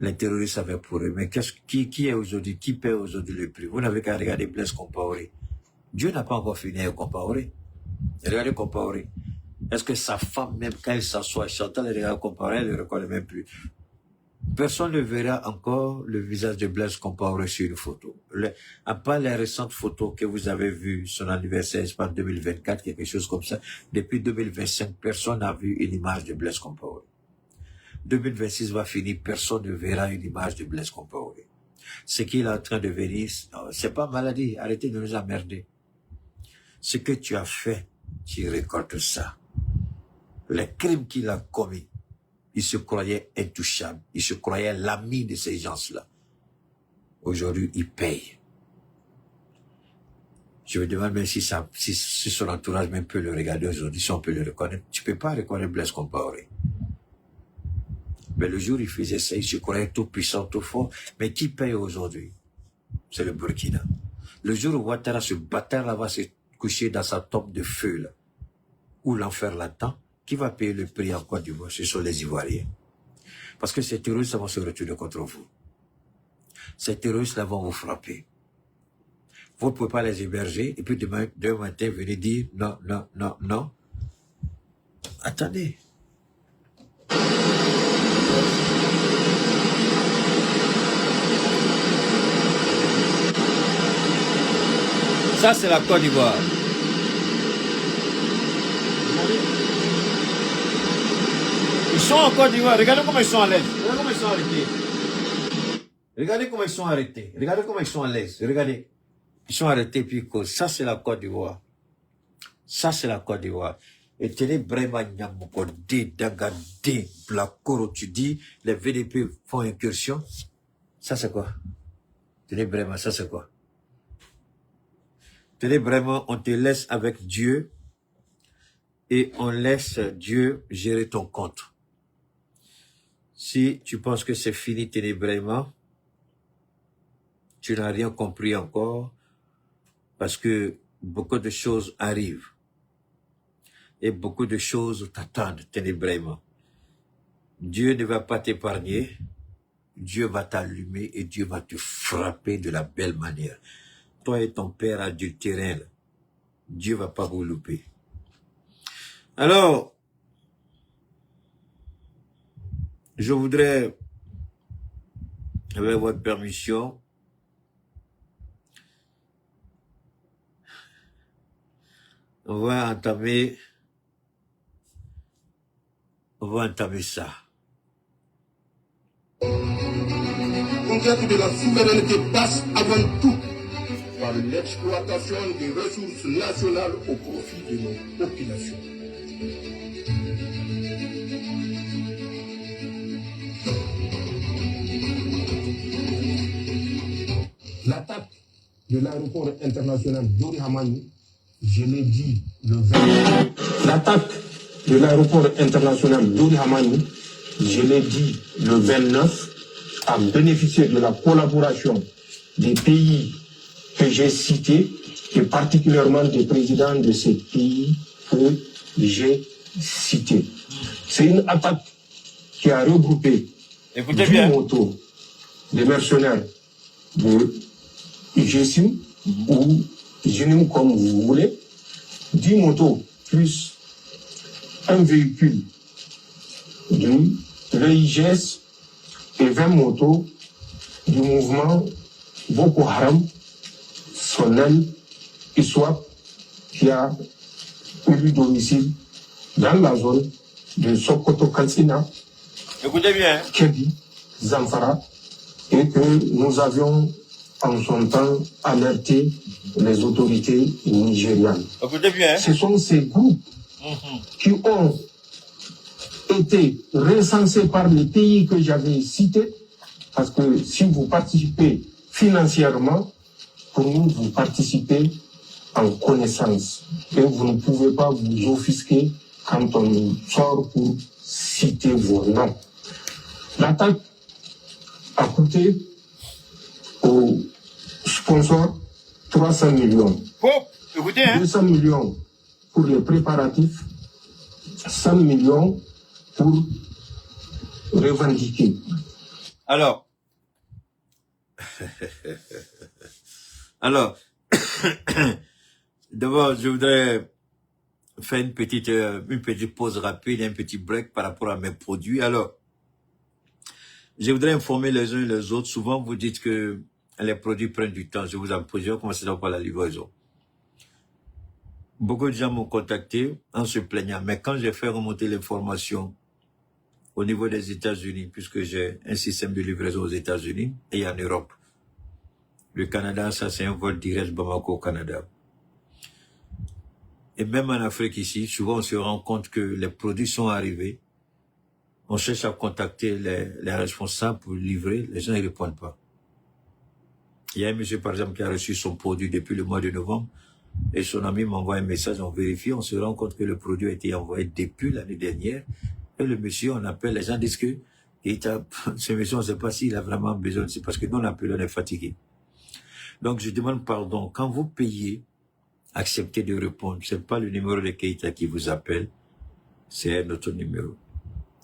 les terroristes avaient pour eux. Mais qui est aujourd'hui, qui paie aujourd'hui le prix? Vous n'avez qu'à regarder Blaise Compaoré. Dieu n'a pas encore fini avec Compaoré. Regardez Compaoré. Est-ce que sa femme, même quand elle s'assoit, Chantal, elle regarde Compaoré, elle ne le reconnaît même plus. Personne ne verra encore le visage de Blaise Compaoré sur une photo. À part les récentes photos que vous avez vues, son anniversaire, je pense 2024, quelque chose comme ça, depuis 2025, personne n'a vu une image de Blaise Compaoré. 2026 va finir, personne ne verra une image de Blaise Compaoré. Ce qu'il est en train de venir, c'est pas maladie, arrêtez de nous emmerder. Ce que tu as fait, tu récoltes ça. Les crimes qu'il a commis, il se croyait intouchable. Il se croyait l'ami de ces gens-là. Aujourd'hui, il paye. Je me demande même si son entourage même peut le regarder aujourd'hui, si on peut le reconnaître. Tu ne peux pas reconnaître Blaise Compaoré. Mais le jour où il faisait ça, il se croyait tout puissant, tout fort. Mais qui paye aujourd'hui? C'est le Burkina. Le jour où Ouattara, ce bâtard-là, va se coucher dans sa tombe de feu, là, où l'enfer l'attend, qui va payer le prix en Côte d'Ivoire? Ce sont les Ivoiriens. Parce que ces terroristes vont se retourner contre vous. Ces terroristes-là vont vous frapper. Vous ne pouvez pas les héberger et puis demain matin, venez dire non, non, non, non. Attendez. Ça, c'est la Côte d'Ivoire. Ils sont en Côte d'Ivoire. Regardez comment ils sont à l'aise. Regardez comment ils sont arrêtés. Regardez comment ils sont arrêtés. Regardez comment ils sont à l'aise. Regardez. Ils sont arrêtés, puis ça, c'est la Côte d'Ivoire. Ça, c'est la Côte d'Ivoire. Et tenez vraiment Nyamokode, Dagade, Blakoro, tu dis, les VDP font incursion. Ça, c'est quoi? Tenez vraiment, ça, c'est quoi? Tenez vraiment, on te laisse avec Dieu et on laisse Dieu gérer ton compte. Si tu penses que c'est fini, tenez vraiment, tu n'as rien compris encore parce que beaucoup de choses arrivent. Et beaucoup de choses t'attendent ténébralement. Dieu ne va pas t'épargner. Dieu va t'allumer et Dieu va te frapper de la belle manière. Toi et ton père adultérien, Dieu va pas vous louper. Alors, je voudrais, avec votre permission, on va entamer ça. Conquête de la souveraineté passe avant tout par l'exploitation des ressources nationales au profit de nos populations. L'attaque de l'aéroport international Dori Hamani, je l'ai dit le 20. L'attaque de l'aéroport international Dori Hamani, je l'ai dit le 29, a bénéficié de la collaboration des pays que j'ai cités et particulièrement des présidents de ces pays que j'ai cités. C'est une attaque qui a regroupé des motos, des mercenaires de GSIM ou GNIM comme vous voulez, 10 motos plus un véhicule de l'EIGS et 20 motos du mouvement Boko Haram, Sonel, ISWAP, qui a eu domicile dans la zone de Sokoto Katsina, Kébi, Zamfara, et que nous avions en son temps alerté les autorités nigérianes. Ce sont ces groupes qui ont été recensés par les pays que j'avais cités, parce que si vous participez financièrement, pour nous, vous participez en connaissance. Et vous ne pouvez pas vous offusquer quand on sort pour citer vos noms. L'attaque a coûté aux sponsors 300 millions. 200 millions pour les préparatifs, 100 millions pour revendiquer. Alors, d'abord, je voudrais faire une petite pause rapide, un petit break par rapport à mes produits. Alors, je voudrais informer les uns et les autres. Souvent, vous dites que les produits prennent du temps. Je vous en prie, je vais commencer par la livraison. Beaucoup de gens m'ont contacté en se plaignant. Mais quand j'ai fait remonter l'information au niveau des États-Unis, puisque j'ai un système de livraison aux États-Unis et en Europe. Le Canada, ça c'est un vol direct Bamako au Canada. Et même en Afrique ici, souvent on se rend compte que les produits sont arrivés. On cherche à contacter les responsables pour livrer, les gens ne répondent pas. Il y a un monsieur par exemple qui a reçu son produit depuis le mois de novembre et son ami m'envoie un message, on vérifie, on se rend compte que le produit a été envoyé depuis l'année dernière. Et le monsieur, on appelle, les gens disent que ce monsieur, on ne sait pas s'il a vraiment besoin, c'est parce que nous on appelle, on est fatigué. Donc je demande pardon, quand vous payez, acceptez de répondre. C'est pas le numéro de Keita qui vous appelle, c'est un autre numéro.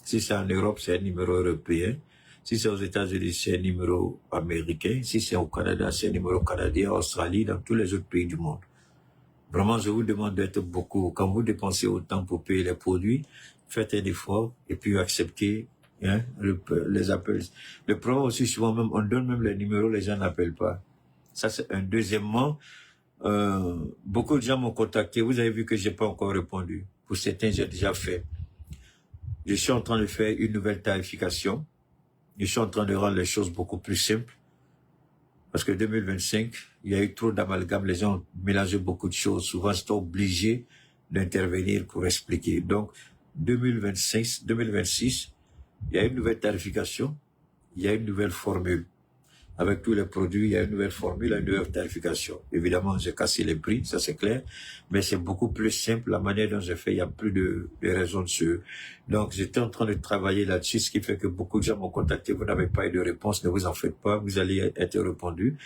Si c'est en Europe, c'est un numéro européen. Si c'est aux États-Unis, c'est un numéro américain. Si c'est au Canada, c'est un numéro canadien, Australie, dans tous les autres pays du monde. Vraiment, je vous demande d'être beaucoup. Quand vous dépensez autant pour payer les produits, faites un effort et puis acceptez les appels. Le problème aussi, souvent même, on donne même les numéros, les gens n'appellent pas. Ça, c'est un. Deuxièmement, Beaucoup de gens m'ont contacté. Vous avez vu que j'ai pas encore répondu. Pour certains, j'ai déjà fait. Je suis en train de faire une nouvelle tarification. Je suis en train de rendre les choses beaucoup plus simples. Parce que 2025, il y a eu trop d'amalgame. Les gens ont mélangé beaucoup de choses. Souvent, ils sont obligés d'intervenir pour expliquer. Donc, 2026, il y a une nouvelle tarification. Il y a une nouvelle formule. Avec tous les produits, il y a une nouvelle formule, une nouvelle tarification. Évidemment, j'ai cassé les prix, ça c'est clair, mais c'est beaucoup plus simple. La manière dont j'ai fait, il n'y a plus de raison dessus. Donc, j'étais en train de travailler là-dessus, ce qui fait que beaucoup de gens m'ont contacté. Vous n'avez pas eu de réponse, ne vous en faites pas, vous allez être répondu.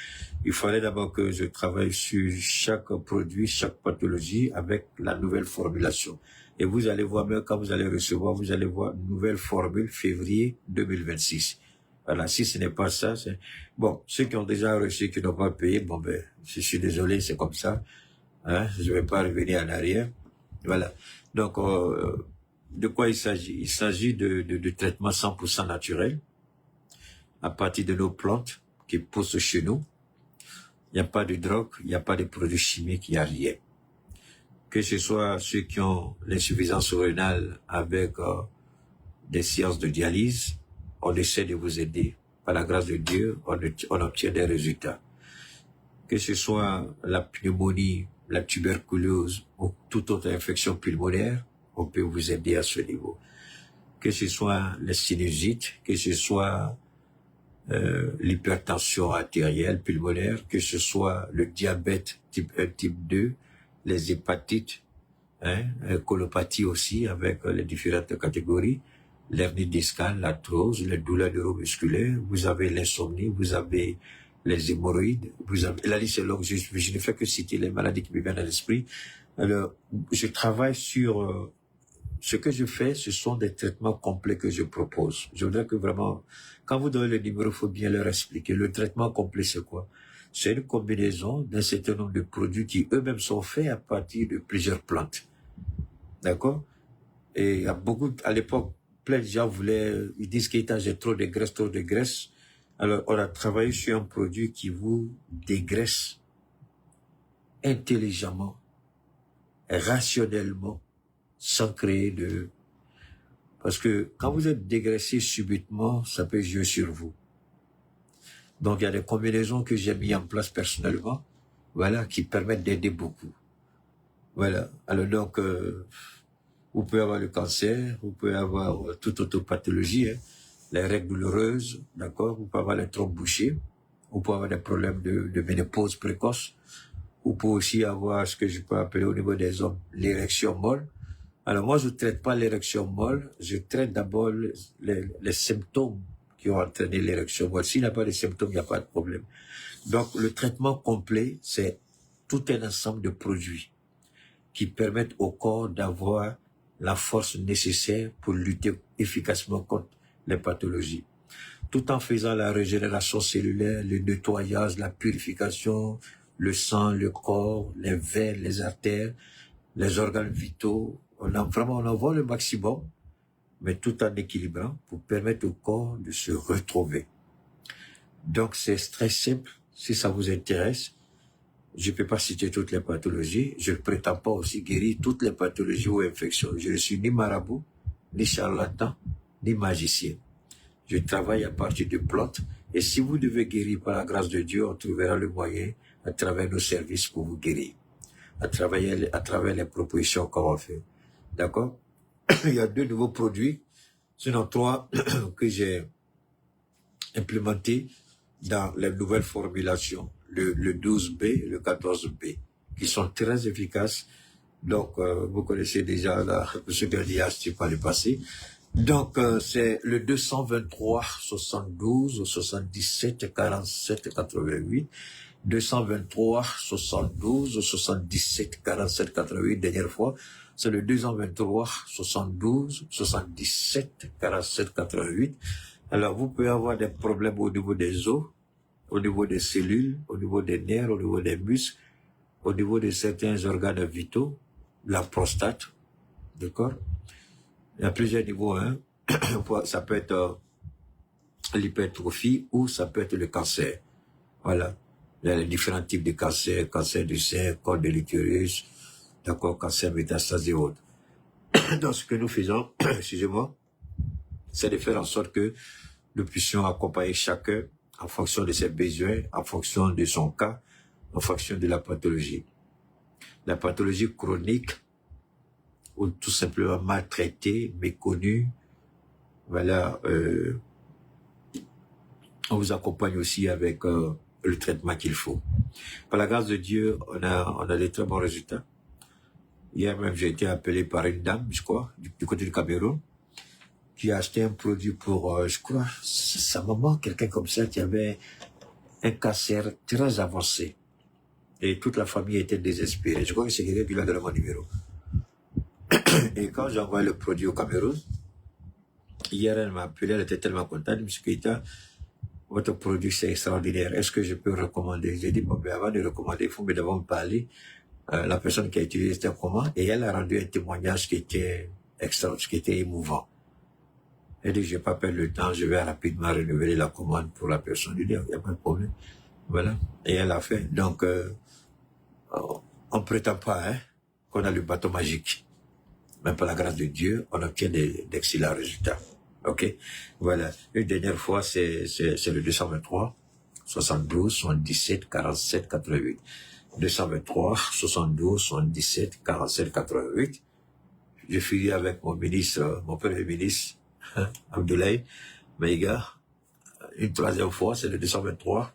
Il fallait d'abord que je travaille sur chaque produit, chaque pathologie avec la nouvelle formulation. Et vous allez voir, même quand vous allez recevoir, vous allez voir une nouvelle formule février 2026. Voilà, si ce n'est pas ça, c'est... Bon, ceux qui ont déjà reçu, qui n'ont pas payé, bon ben, je suis désolé, c'est comme ça. Hein, je vais pas revenir en arrière. Voilà. Donc, de quoi il s'agit? Il s'agit de traitements 100% naturels, à partir de nos plantes qui poussent chez nous. Il n'y a pas de drogue, il n'y a pas de produits chimiques, il n'y a rien. Que ce soit ceux qui ont l'insuffisance rénale avec des séances de dialyse, on essaie de vous aider. Par la grâce de Dieu, on obtient des résultats. Que ce soit la pneumonie, la tuberculose ou toute autre infection pulmonaire, on peut vous aider à ce niveau. Que ce soit les sinusites, que ce soit l'hypertension artérielle pulmonaire, que ce soit le diabète type 1, type 2, les hépatites, colopathie aussi avec les différentes catégories, l'hernie discale, l'arthrose, les douleurs neuromusculaires, vous avez l'insomnie, vous avez les hémorroïdes, vous avez, la liste est longue, je ne fais que citer les maladies qui me viennent à l'esprit. Alors, je travaille sur, ce que je fais, ce sont des traitements complets que je propose. Je voudrais que vraiment, quand vous donnez le numéro, il faut bien leur expliquer. Le traitement complet, c'est quoi? C'est une combinaison d'un certain nombre de produits qui eux-mêmes sont faits à partir de plusieurs plantes. D'accord? Et il y a beaucoup, à l'époque, plein de gens ils disent qu'il j'ai trop de graisse. Alors, on a travaillé sur un produit qui vous dégraisse intelligemment, rationnellement, sans créer de... Parce que quand vous êtes dégraissé subitement, ça peut jouer sur vous. Donc, il y a des combinaisons que j'ai mis en place personnellement, voilà, qui permettent d'aider beaucoup. Voilà. Alors donc, vous pouvez avoir le cancer, vous pouvez avoir toute autre pathologie, les règles douloureuses, d'accord, vous pouvez avoir les trompes bouchées, vous pouvez avoir des problèmes de ménopause précoce, vous pouvez aussi avoir ce que je peux appeler au niveau des hommes l'érection molle. Alors moi, je ne traite pas l'érection molle, je traite d'abord les symptômes qui ont entraîné l'érection molle. S'il n'y a pas de symptômes, il n'y a pas de problème. Donc le traitement complet, c'est tout un ensemble de produits qui permettent au corps d'avoir la force nécessaire pour lutter efficacement contre les pathologies, tout en faisant la régénération cellulaire, le nettoyage, la purification, le sang, le corps, les veines, les artères, les organes vitaux. On envoie le maximum, mais tout en équilibrant pour permettre au corps de se retrouver. Donc c'est très simple, si ça vous intéresse. Je ne peux pas citer toutes les pathologies. Je ne prétends pas aussi guérir toutes les pathologies ou infections. Je ne suis ni marabout, ni charlatan, ni magicien. Je travaille à partir de plantes. Et si vous devez guérir par la grâce de Dieu, on trouvera le moyen à travers nos services pour vous guérir. À travers les propositions qu'on fait. D'accord? Il y a 2 nouveaux produits, sinon 3 que j'ai implémentés dans les nouvelles formulations. Le 12B et le 14B, qui sont très efficaces. Donc, vous connaissez déjà ce que j'ai dit par le passé. Donc, c'est le 223 72 77 47 88. 223 72 77 47 88, dernière fois. C'est le 223 72 77 47 88. Alors, vous pouvez avoir des problèmes au niveau des os, au niveau des cellules, au niveau des nerfs, au niveau des muscles, au niveau de certains organes vitaux, la prostate, d'accord? Il y a plusieurs niveaux, hein. Ça peut être l'hypertrophie ou ça peut être le cancer. Voilà. Il y a les différents types de cancers, cancer du sein, col de l'utérus, d'accord, cancer métastase et autres. Donc, ce que nous faisons, excusez-moi, c'est de faire en sorte que nous puissions accompagner chacun en fonction de ses besoins, en fonction de son cas, en fonction de la pathologie. La pathologie chronique, ou tout simplement maltraitée, méconnue, voilà, on vous accompagne aussi avec le traitement qu'il faut. Par la grâce de Dieu, on a des très bons résultats. Hier même, j'ai été appelé par une dame, je crois, du côté du Cameroun, qui a acheté un produit pour, je crois, sa maman, quelqu'un comme ça, qui avait un cancer très avancé. Et toute la famille était désespérée. Je crois que c'est quelqu'un qui lui a donné mon numéro. Et quand j'envoie le produit au Cameroun, hier, elle m'a appelé, elle était tellement contente. Je me suis dit, votre produit, c'est extraordinaire. Est-ce que je peux recommander? J'ai dit, bon, mais avant de recommander, il faut me d'abord me parler. La personne qui a utilisé c'était comment? Et elle a rendu un témoignage qui était extraordinaire, qui était émouvant. Elle dit, je vais pas perdre le temps, je vais rapidement renouveler la commande pour la personne. Je dis, il n'y a pas de problème. Voilà. Et elle a fait. Donc, on ne prétend pas, hein, qu'on a le bateau magique. Mais par la grâce de Dieu, on obtient d'excellents résultats. OK? Voilà. Une dernière fois, c'est le 223, 72, 77, 47, 88. 223, 72, 77, 47, 88. Je finis avec mon ministre, mon premier ministre, Abdoulaye Maïga. Une troisième fois, c'est le 223,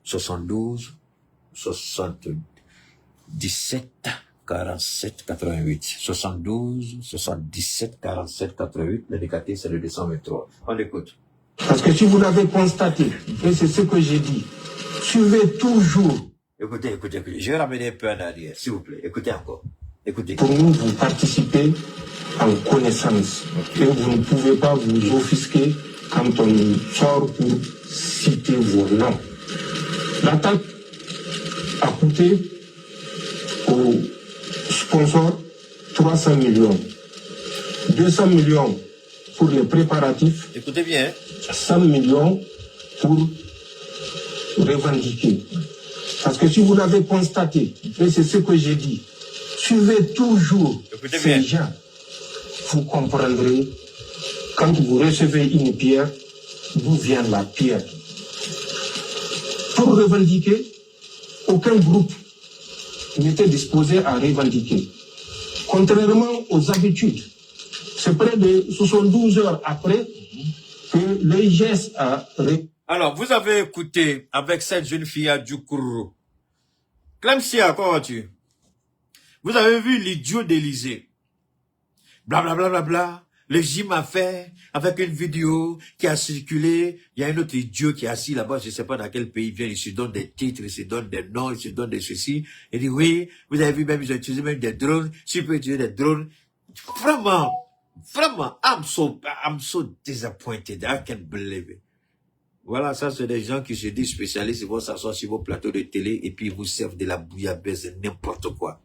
72, 77, 47, 88. 72, 77, 47, 88. Le négatif, c'est le 223. On écoute. Parce que si vous l'avez constaté, et c'est ce que j'ai dit, suivez toujours. Écoutez. Je vais ramener un peu en arrière, s'il vous plaît. Écoutez encore. Écoutez. Pour nous, vous participez en connaissance. Et vous ne pouvez pas vous offusquer quand on sort pour citer vos noms. L'attaque a coûté aux sponsors 300 millions. 200 millions pour les préparatifs. Écoutez bien. 100 millions pour revendiquer. Parce que si vous l'avez constaté, et c'est ce que j'ai dit, suivez toujours ces gens, vous comprendrez, quand vous recevez une pierre, d'où vient la pierre. Pour revendiquer, aucun groupe n'était disposé à revendiquer. Contrairement aux habitudes, c'est près de 72 heures après que l'EIGES a... Alors, vous avez écouté avec cette jeune fille à Djoukourou. Clemsia, comment vas-tu? Vous avez vu l'idiot d'Élysée. Blablabla, bla, bla, bla. Le gym a fait avec une vidéo qui a circulé. Il y a un autre idiot qui est assis là-bas, je ne sais pas dans quel pays il vient, il se donne des titres, il se donne des noms, il se donne des ceci. Il dit oui, vous avez vu même, ils ont utilisé même des drones. Si vous pouvez utiliser des drones. Vraiment, I'm so disappointed. I can't believe it. Voilà, ça c'est des gens qui se disent spécialistes, ils vont s'asseoir sur vos plateaux de télé et puis ils vous servent de la bouillabaisse et n'importe quoi.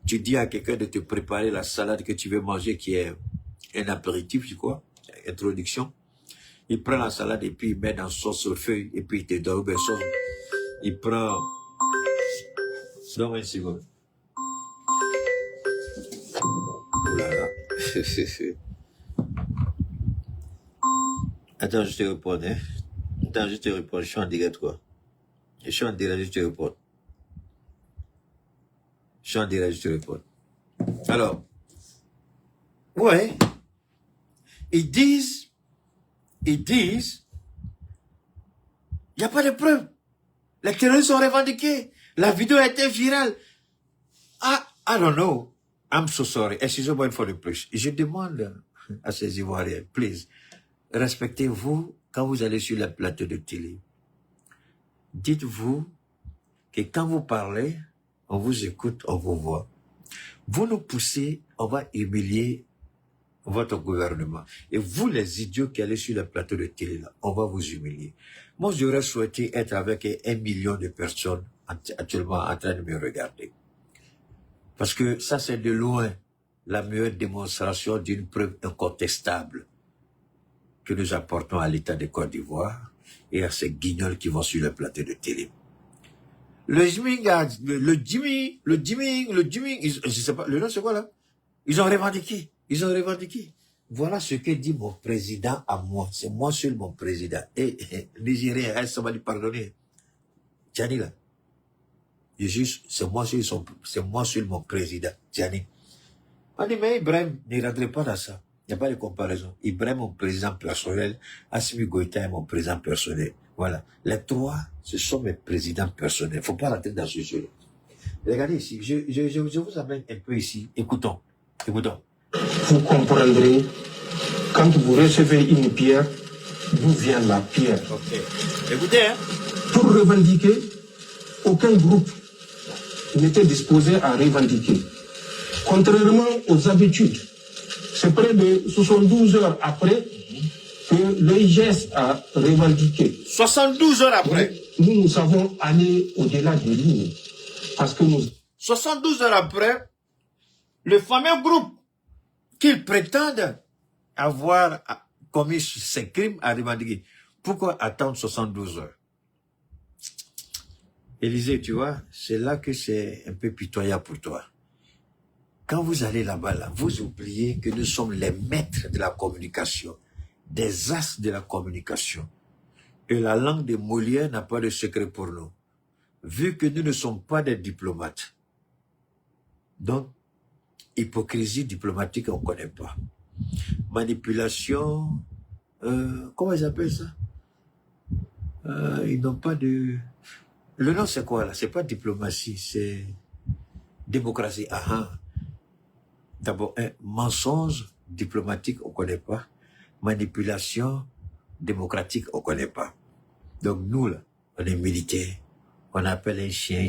Tu dis à quelqu'un de te préparer la salade que tu veux manger qui est un apéritif, tu crois, introduction. Il prend la salade et puis il met dans sauce au feu et puis il te donne une sauce. Il prend... Donne une seconde. Oh là là. Attends, je te réponds, hein. Attends, je te réponds. Je suis en direct, quoi. Je suis en direct, je te réponds. Je suis en direct, je te réponds. Alors, ouais. Ils disent, il n'y a pas de preuves. Les terroristes sont revendiqués. La vidéo a été virale. I don't know. I'm so sorry. Excusez-moi une fois de plus. Je demande à ces Ivoiriens, please, respectez-vous quand vous allez sur la plateau de télé. Dites-vous que quand vous parlez, on vous écoute, on vous voit. Vous nous poussez, on va humilier votre gouvernement. Et vous, les idiots qui allez sur le plateau de télé, là, on va vous humilier. Moi, j'aurais souhaité être avec 1 million de personnes actuellement en train de me regarder. Parce que ça, c'est de loin la meilleure démonstration d'une preuve incontestable que nous apportons à l'État de Côte d'Ivoire et à ces guignols qui vont sur le plateau de télé. le Jimmy, je sais pas, le nom c'est quoi là? Ils ont revendiqué. Voilà ce que dit mon président à moi. C'est moi seul mon président. Et Nigérien, ça va lui pardonner. Tiani là. C'est moi seul mon président. Tiani. On dit, mais Ibrahim ne rentrait pas dans ça. Il n'y a pas de comparaison. Ibrahim, mon président personnel. Assimi Goïta est mon président personnel. Voilà. Les trois, ce sont mes présidents personnels. Il ne faut pas rentrer dans ce jeu-là. Regardez ici. Je vous amène un peu ici. Écoutons. Vous comprendrez, quand vous recevez une pierre, d'où vient la pierre. Ok. Écoutez, hein. Pour revendiquer, aucun groupe n'était disposé à revendiquer. Contrairement aux habitudes, c'est près de 72 heures après que l'EIGS a revendiqué. 72 heures après. Nous savons aller au-delà des lignes. Parce que 72 heures après, le fameux groupe qu'ils prétendent avoir commis ces crimes a revendiqué. Pourquoi attendre 72 heures? Élisée, tu vois, c'est là que c'est un peu pitoyable pour toi. Quand vous allez là-bas, là, vous oubliez que nous sommes les maîtres de la communication, des as de la communication. Et la langue de Molière n'a pas de secret pour nous. Vu que nous ne sommes pas des diplomates. Donc, hypocrisie diplomatique, on ne connaît pas. Manipulation, comment ils appellent ça? Ils n'ont pas de... Le nom c'est quoi là? C'est pas diplomatie, c'est démocratie. D'abord, mensonge diplomatique, on ne connaît pas. Manipulation démocratique, on ne connaît pas. Donc nous, là, on est militaires. On appelle un chien.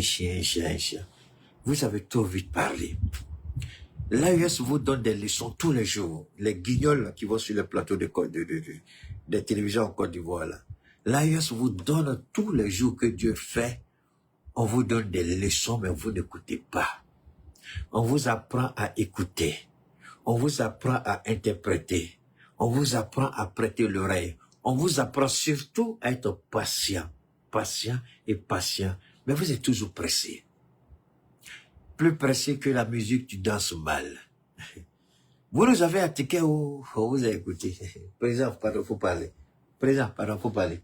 Vous savez trop vite parler. L'AES vous donne des leçons tous les jours. Les guignols là, qui vont sur le plateau de télévisions en Côte d'Ivoire, là. L'AES vous donne tous les jours que Dieu fait. On vous donne des leçons, mais vous n'écoutez pas. On vous apprend à écouter. On vous apprend à interpréter. On vous apprend à prêter l'oreille. On vous apprend surtout à être patient. Patient et patient. Mais vous êtes toujours pressé. Plus pressé que la musique, tu danses mal. Vous nous avez attaqué ou vous avez écouté? Président, pardon, faut parler. Président, pardon, faut parler.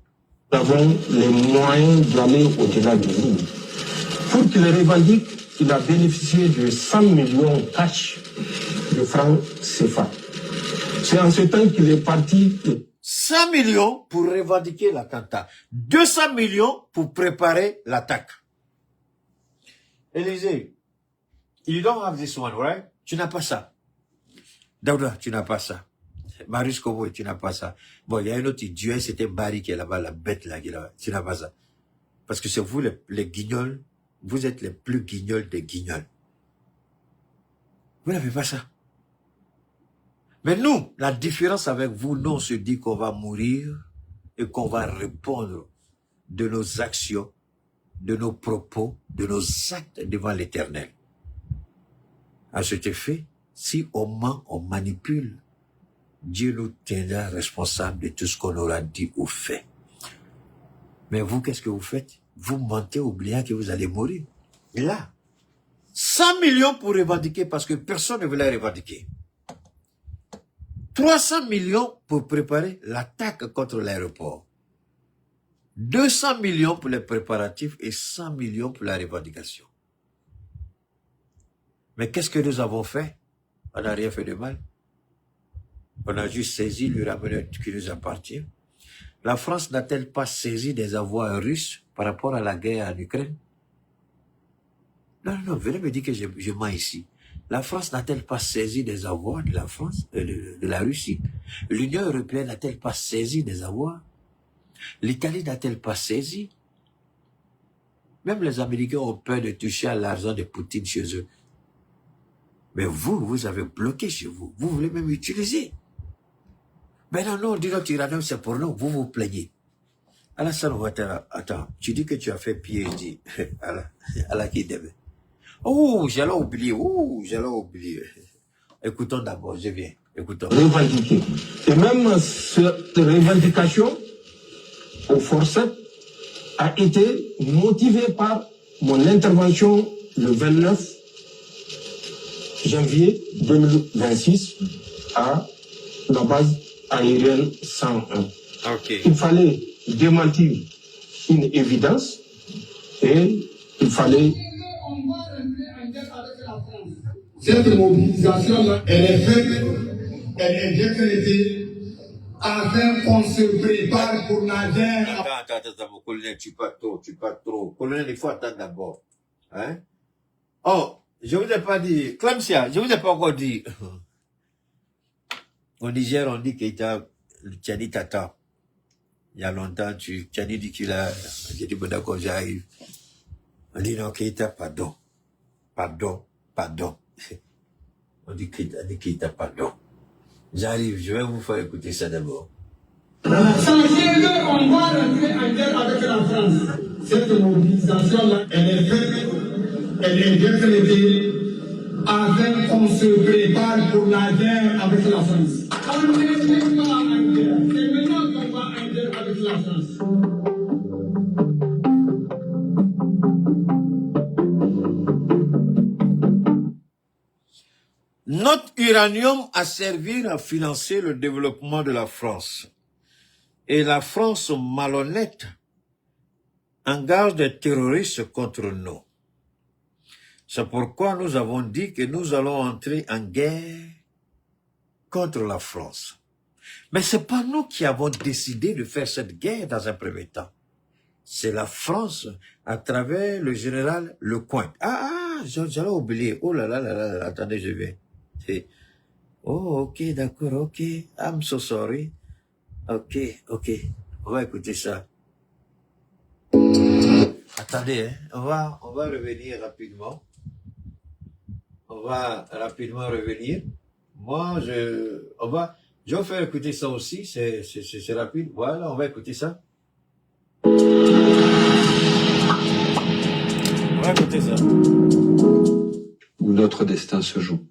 Nous avons les moyens d'aller au-delà de nous. Pour qu'il revendique, il a bénéficié de 100 millions cash de francs CFA. C'est en ce temps qu'il est parti. 100 millions pour revendiquer l'attentat. 200 millions pour préparer l'attaque. Élisée, you don't have this one, right? Tu n'as pas ça. Daouda, tu n'as pas ça. Marius Kobo, tu n'as pas ça. Bon, il y a un autre Dieu, c'était Barry qui est là-bas, la bête là qui est là-bas. Tu n'as pas ça. Parce que c'est vous les guignols, vous êtes les plus guignols des guignols. Vous n'avez pas ça. Mais nous, la différence avec vous, nous on se dit qu'on va mourir et qu'on va répondre de nos actions, de nos propos, de nos actes devant l'Éternel. À cet effet, si on ment, on manipule, Dieu nous tiendra responsable de tout ce qu'on aura dit ou fait. Mais vous, qu'est-ce que vous faites? Vous mentez oubliant que vous allez mourir. Et là, 100 millions pour revendiquer parce que personne ne voulait revendiquer. 300 millions pour préparer l'attaque contre l'aéroport. 200 millions pour les préparatifs et 100 millions pour la revendication. Mais qu'est-ce que nous avons fait? On n'a rien fait de mal. On a juste saisi le rameneur qui nous appartient. La France n'a-t-elle pas saisi des avoirs russes par rapport à la guerre en Ukraine? Non, venez me dire que je mens ici. La France n'a-t-elle pas saisi des avoirs de la France, de la Russie? L'Union européenne n'a-t-elle pas saisi des avoirs? L'Italie n'a-t-elle pas saisi? Même les Américains ont peur de toucher à l'argent de Poutine chez eux. Mais vous avez bloqué chez vous. Vous voulez même utiliser. Mais non, on dit notre uranium, c'est pour nous. Vous vous plaignez. Alassane Ouattara, attends, tu dis que tu as fait PhD. Allah qui devait. Oh, j'allais oublier. Écoutons d'abord, je viens. Écoutons. Revendiquer. Et même cette revendication au forceps a été motivée par mon intervention le 29 janvier 2026 à la base aérienne 101. Ok. Il fallait démentir une évidence et il fallait... Cette mobilisation-là, elle est faite, elle est décrétée afin qu'on se prépare pour la guerre. Attends, mon colonel, tu parles trop. Colonel, il faut attendre d'abord. Hein? Oh, je vous ai pas dit, Clamsia, je vous ai pas encore dit. Au Niger, on dit qu'il t'a dit tata. Il y a longtemps, tu as dit qu'il a, j'ai dit, bon d'accord, j'arrive. On dit non, Keita, pardon. On dit Keita, pardon. J'arrive, je vais vous faire écouter ça d'abord. Sachez-le, on va rentrer en guerre avec la France. Cette mobilisation-là, elle est faite, elle est décrétée afin qu'on se prépare pour la guerre avec la France. On n'est pas en guerre. C'est maintenant qu'on va en guerre avec la France. Notre uranium a servi à financer le développement de la France. Et la France malhonnête engage des terroristes contre nous. C'est pourquoi nous avons dit que nous allons entrer en guerre contre la France. Mais ce n'est pas nous qui avons décidé de faire cette guerre dans un premier temps. C'est la France à travers le général Lecointe. J'allais oublier. Oh là là là là, attendez, je viens. Oh, ok, d'accord, ok. I'm so sorry. Ok. On va écouter ça. Attendez, hein. On va revenir rapidement. On va rapidement revenir. Moi, je vais faire écouter ça aussi. C'est rapide. Voilà, on va écouter ça. On va écouter ça. Où notre destin se joue.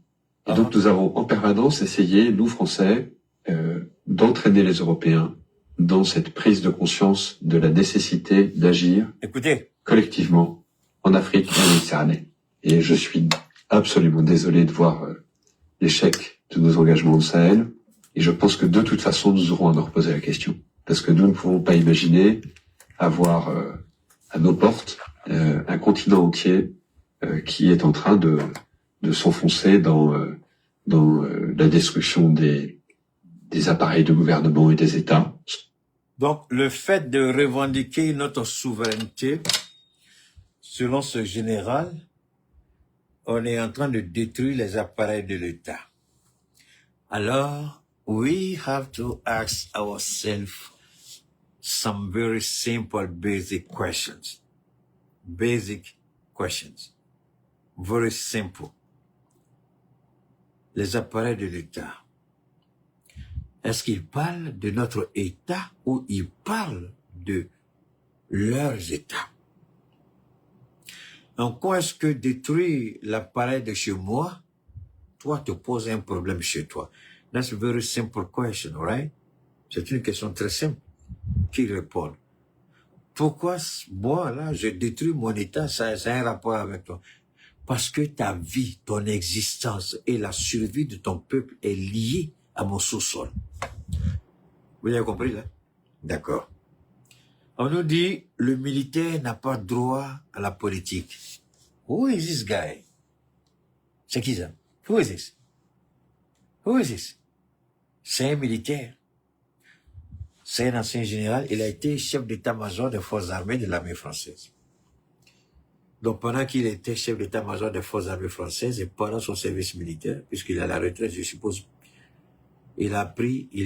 Et donc nous avons en permanence essayé, nous Français, d'entraîner les Européens dans cette prise de conscience de la nécessité d'agir collectivement en Afrique et en Méditerranée. Et je suis absolument désolé de voir l'échec de nos engagements au Sahel. Et je pense que de toute façon, nous aurons à nous reposer la question. Parce que nous ne pouvons pas imaginer avoir à nos portes un continent entier qui est en train de s'enfoncer dans la destruction des appareils de gouvernement et des États. Donc, le fait de revendiquer notre souveraineté, selon ce général, on est en train de détruire les appareils de l'État. Alors, we have to ask ourselves some very simple basic questions. Basic questions. Very simple. Les appareils de l'État. Est-ce qu'ils parlent de notre État ou ils parlent de leurs États? Donc, quand est-ce que détruire l'appareil de chez moi, toi, te pose un problème chez toi? That's a very simple question, right? C'est une question très simple. Qui répond? Pourquoi moi, là, je détruis mon État, ça a un rapport avec toi? Parce que ta vie, ton existence et la survie de ton peuple est liée à mon sous-sol. Vous avez compris, là? D'accord. On nous dit, le militaire n'a pas droit à la politique. Who is this guy? C'est qui ça? Who is this? Who is this? C'est un militaire. C'est un ancien général. Il a été chef d'état-major des forces armées de l'armée française. Donc, pendant qu'il était chef d'état-major des forces armées françaises et pendant son service militaire, puisqu'il est à la retraite, je suppose, il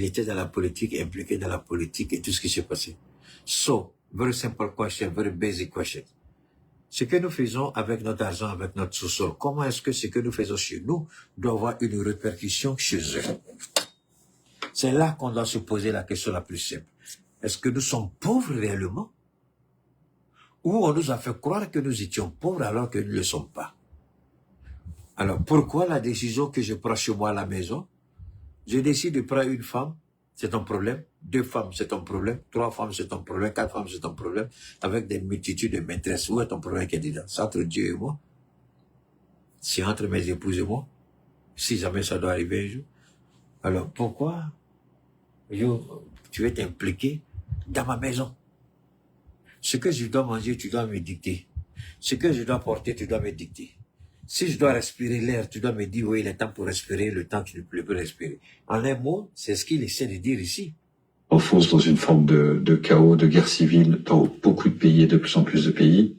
était dans la politique, impliqué dans la politique et tout ce qui s'est passé. So, very simple question, very basic question. Ce que nous faisons avec notre argent, avec notre sous-sol, comment est-ce que ce que nous faisons chez nous doit avoir une répercussion chez eux? C'est là qu'on doit se poser la question la plus simple. Est-ce que nous sommes pauvres réellement? Ou on nous a fait croire que nous étions pauvres alors que nous ne le sommes pas? Alors, pourquoi la décision que je prends chez moi à la maison, je décide de prendre une femme c'est ton problème. 2 femmes, c'est ton problème. 3 femmes, c'est ton problème. 4 femmes, c'est ton problème. Avec des multitudes de maîtresses. Où est ton problème qui est dedans? C'est entre Dieu et moi. C'est entre mes épouses et moi. Si jamais ça doit arriver un jour. Alors, pourquoi tu veux t'impliquer dans ma maison? Ce que je dois manger, tu dois me dicter. Ce que je dois porter, tu dois me dicter. Si je dois respirer l'air, tu dois me dire, oui, il est temps pour respirer, le temps que tu ne peux plus respirer. En un mot, c'est ce qu'il essaie de dire ici. Enfonce dans une forme de chaos, de guerre civile dans beaucoup de pays et de plus en plus de pays,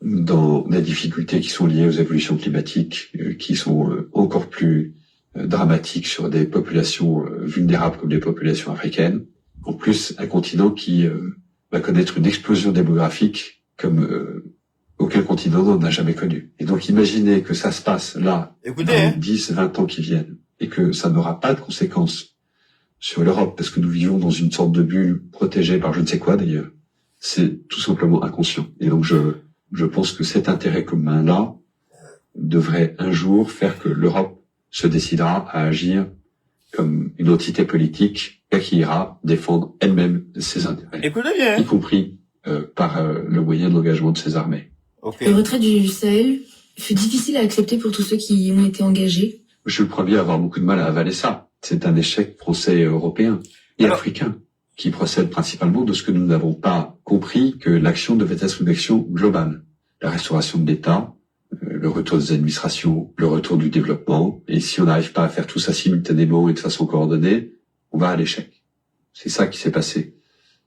dans des difficultés qui sont liées aux évolutions climatiques, qui sont encore plus dramatiques sur des populations vulnérables comme les populations africaines. En plus, un continent qui va connaître une explosion démographique comme aucun continent n'en a jamais connu. Et donc imaginez que ça se passe là, dans 10, 20 ans qui viennent, et que ça n'aura pas de conséquences sur l'Europe, parce que nous vivons dans une sorte de bulle protégée par je ne sais quoi d'ailleurs. C'est tout simplement inconscient. Et donc je pense que cet intérêt commun-là devrait un jour faire que l'Europe se décidera à agir comme une entité politique qui ira défendre elle-même ses intérêts, Écoutez bien. y compris par le moyen de l'engagement de ses armées. Okay. Le retrait du Sahel fut difficile à accepter pour tous ceux qui y ont été engagés. Je suis le premier à avoir beaucoup de mal à avaler ça. C'est un échec français et européen et africain qui procède principalement de ce que nous n'avons pas compris, que l'action devait être une action globale. La restauration de l'État, le retour des administrations, le retour du développement. Et si on n'arrive pas à faire tout ça simultanément et de façon coordonnée, on va à l'échec. C'est ça qui s'est passé.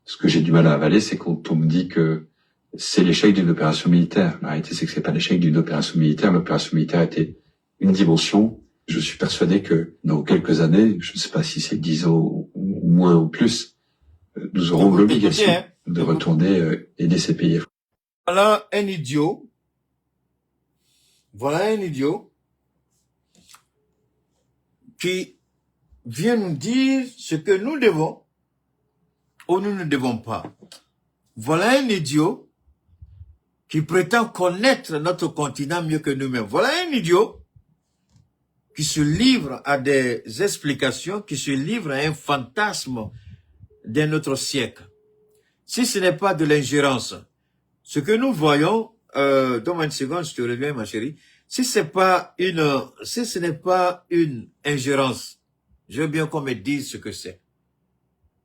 Ce que j'ai du mal à avaler, c'est quand on me dit que c'est l'échec d'une opération militaire. La réalité, c'est que c'est pas l'échec d'une opération militaire. L'opération militaire était une dimension. Je suis persuadé que dans quelques années, je ne sais pas si c'est 10 ans ou moins ou plus, nous aurons l'obligation de retourner aider ces pays. Voilà un idiot. Voilà un idiot qui vient nous dire ce que nous devons ou nous ne devons pas. Voilà un idiot qui prétend connaître notre continent mieux que nous-mêmes. Voilà un idiot qui se livre à des explications, qui se livre à un fantasme d'un autre siècle. Si ce n'est pas de l'ingérence, ce que nous voyons, donne-moi une seconde, je te reviens, ma chérie. Si ce n'est pas une ingérence, je veux bien qu'on me dise ce que c'est.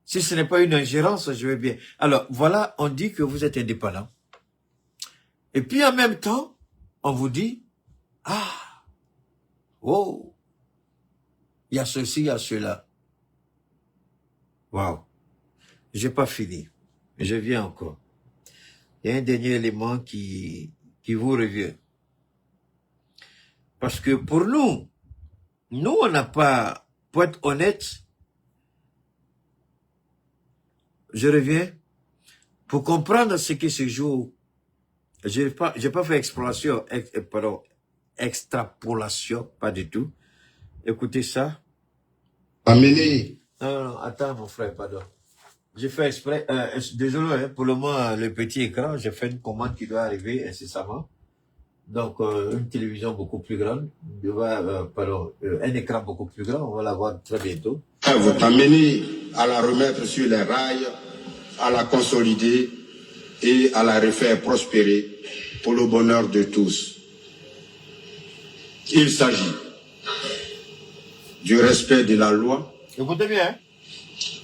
Si ce n'est pas une ingérence, je veux bien. Alors, voilà, on dit que vous êtes indépendant. Et puis, en même temps, on vous dit, oh, il y a ceci, il y a cela. Waouh. J'ai pas fini. Je viens encore. Il y a un dernier élément qui vous revient. Parce que pour nous, on n'a pas, pour être honnête, je reviens, pour comprendre ce qui se joue, j'ai pas fait extrapolation, pas du tout. Écoutez ça. Amener. Non, attends mon frère, pardon. J'ai fait exprès, désolé, hein, pour le moment, le petit écran, j'ai fait une commande qui doit arriver incessamment. Donc, une télévision beaucoup plus grande, un écran beaucoup plus grand, on va l'avoir très bientôt. Vous amener à la remettre sur les rails, à la consolider et à la refaire prospérer pour le bonheur de tous. Il s'agit du respect de la loi, Écoutez bien.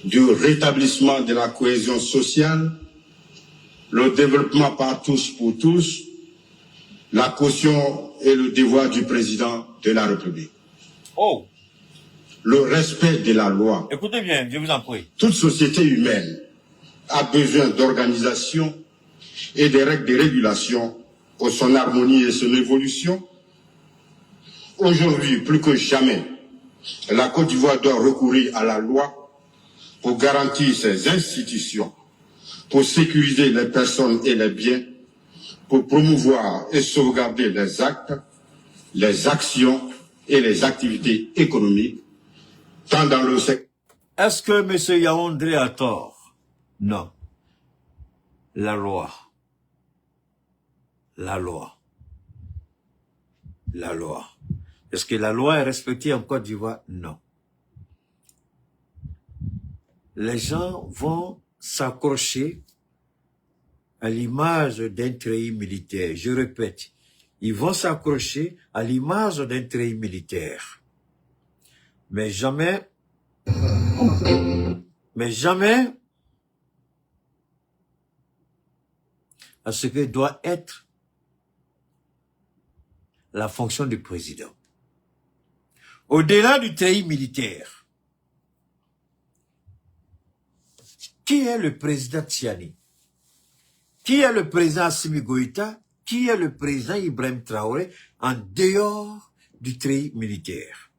du rétablissement de la cohésion sociale, le développement par tous pour tous, la caution et le devoir du président de la République. Oh, Le respect de la loi. écoutez bien, je vous en prie. Toute société humaine a besoin d'organisation et des règles de régulation pour son harmonie et son évolution. Aujourd'hui, plus que jamais, la Côte d'Ivoire doit recourir à la loi pour garantir ses institutions, pour sécuriser les personnes et les biens, pour promouvoir et sauvegarder les actes, les actions et les activités économiques, tant dans le secteur. Est-ce que M. Yaoundé a tort? Non. La loi. La loi. La loi. Est-ce que la loi est respectée en Côte d'Ivoire? Non. les gens vont s'accrocher à l'image d'un treillis militaire. Je répète, ils vont s'accrocher à l'image d'un treillis militaire. Mais jamais à ce que doit être la fonction du président. Au-delà du treillis militaire, qui est le président Tiani? Qui est le président Assimi Goïta? Qui est le président Ibrahim Traoré en dehors du treillis militaire?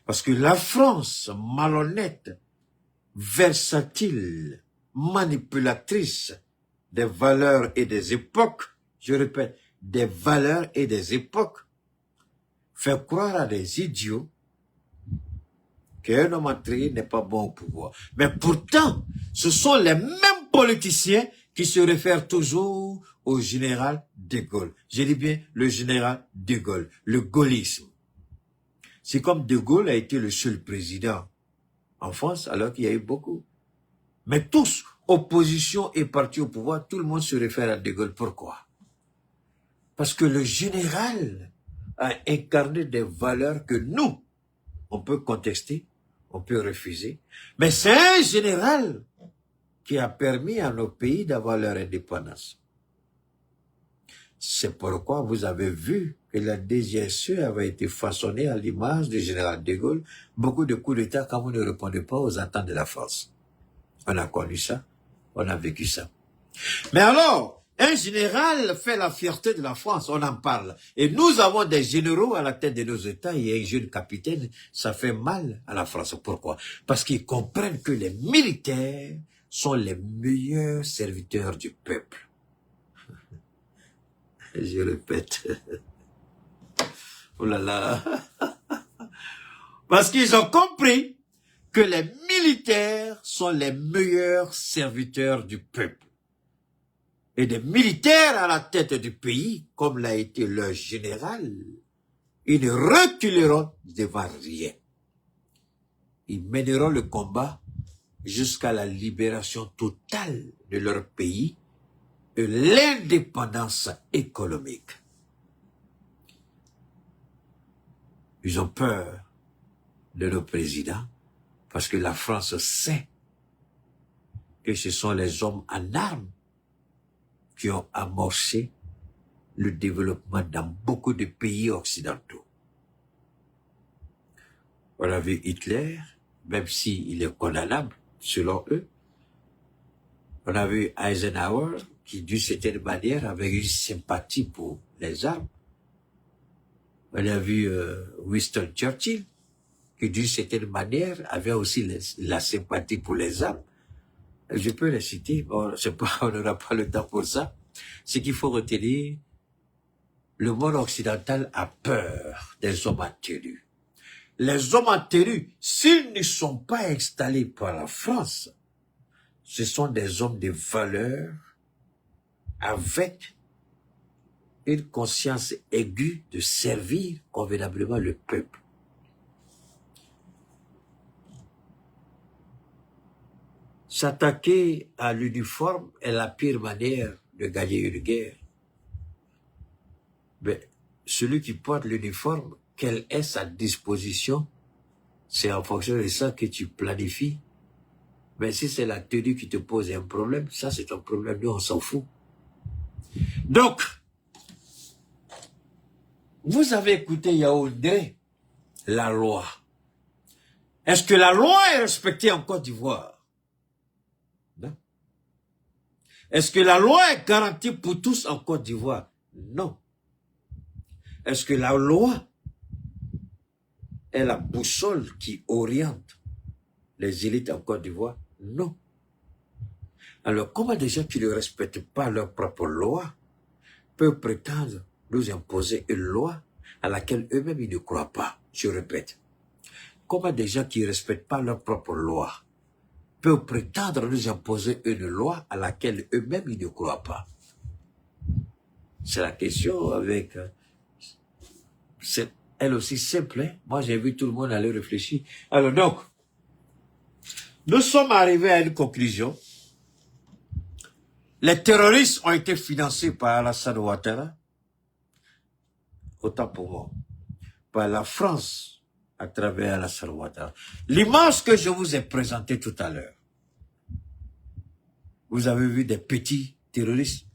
Parce que la France, malhonnête, versatile, manipulatrice des valeurs et des époques, je répète, des valeurs et des époques, fait croire à des idiots qu'un homme entré n'est pas bon au pouvoir. Mais pourtant, ce sont les mêmes politiciens qui se réfèrent toujours au général de Gaulle. Je dis bien le général de Gaulle, le gaullisme. C'est comme de Gaulle a été le seul président en France, alors qu'il y a eu beaucoup. Mais tous, opposition et parti au pouvoir, tout le monde se réfère à de Gaulle. Pourquoi? Parce que le général a incarné des valeurs que nous, on peut contester, on peut refuser. Mais c'est un général qui a permis à nos pays d'avoir leur indépendance. C'est pourquoi vous avez vu que la DGSE avait été façonnée à l'image du général de Gaulle. Beaucoup de coups d'État quand vous ne répondez pas aux attentes de la France. On a connu ça, on a vécu ça. Mais alors, un général fait la fierté de la France, on en parle. Et nous avons des généraux à la tête de nos États et un jeune capitaine, ça fait mal à la France. Pourquoi? Parce qu'ils comprennent que les militaires sont les meilleurs serviteurs du peuple. Je répète. Oh là là. Parce qu'ils ont compris que les militaires sont les meilleurs serviteurs du peuple. Et des militaires à la tête du pays, comme l'a été leur général, ils ne reculeront devant rien. Ils mèneront le combat jusqu'à la libération totale de leur pays et l'indépendance économique. Ils ont peur de nos présidents parce que la France sait que ce sont les hommes en armes qui ont amorcé le développement dans beaucoup de pays occidentaux. On a vu Hitler, même s'il est condamnable, selon eux. On a vu Eisenhower, qui d'une certaine manière avait une sympathie pour les armes. On a vu Winston Churchill, qui d'une certaine manière avait aussi la sympathie pour les armes. Je peux les citer, bon, c'est pas, on n'aura pas le temps pour ça. Ce qu'il faut retenir, le monde occidental a peur des hommes en tenue. Les hommes en tenue, s'ils ne sont pas installés par la France, ce sont des hommes de valeur avec une conscience aiguë de servir convenablement le peuple. S'attaquer à l'uniforme est la pire manière de gagner une guerre. Mais celui qui porte l'uniforme, quelle est sa disposition? C'est en fonction de ça que tu planifies. Mais si c'est la tenue qui te pose un problème, ça c'est un problème, nous on s'en fout. Donc, vous avez écouté Yaoundé, la loi. Est-ce que la loi est respectée en Côte d'Ivoire? Non. Est-ce que la loi est garantie pour tous en Côte d'Ivoire? Non. Est-ce que la loi est la boussole qui oriente les élites en Côte d'Ivoire? Non. Alors, comment des gens qui ne respectent pas leur propre loi peuvent prétendre nous imposer une loi à laquelle eux-mêmes ils ne croient pas? Je répète. Comment des gens qui ne respectent pas leur propre loi peuvent prétendre nous imposer une loi à laquelle eux-mêmes ils ne croient pas? C'est la question avec... c'est elle aussi simple, hein? Moi j'ai vu tout le monde aller réfléchir. Alors donc, Nous sommes arrivés à une conclusion. Les terroristes ont été financés par Alassane Ouattara, autant pour moi, par la France à travers Alassane Ouattara. L'image que je vous ai présentée tout à l'heure, vous avez vu des petits terroristes.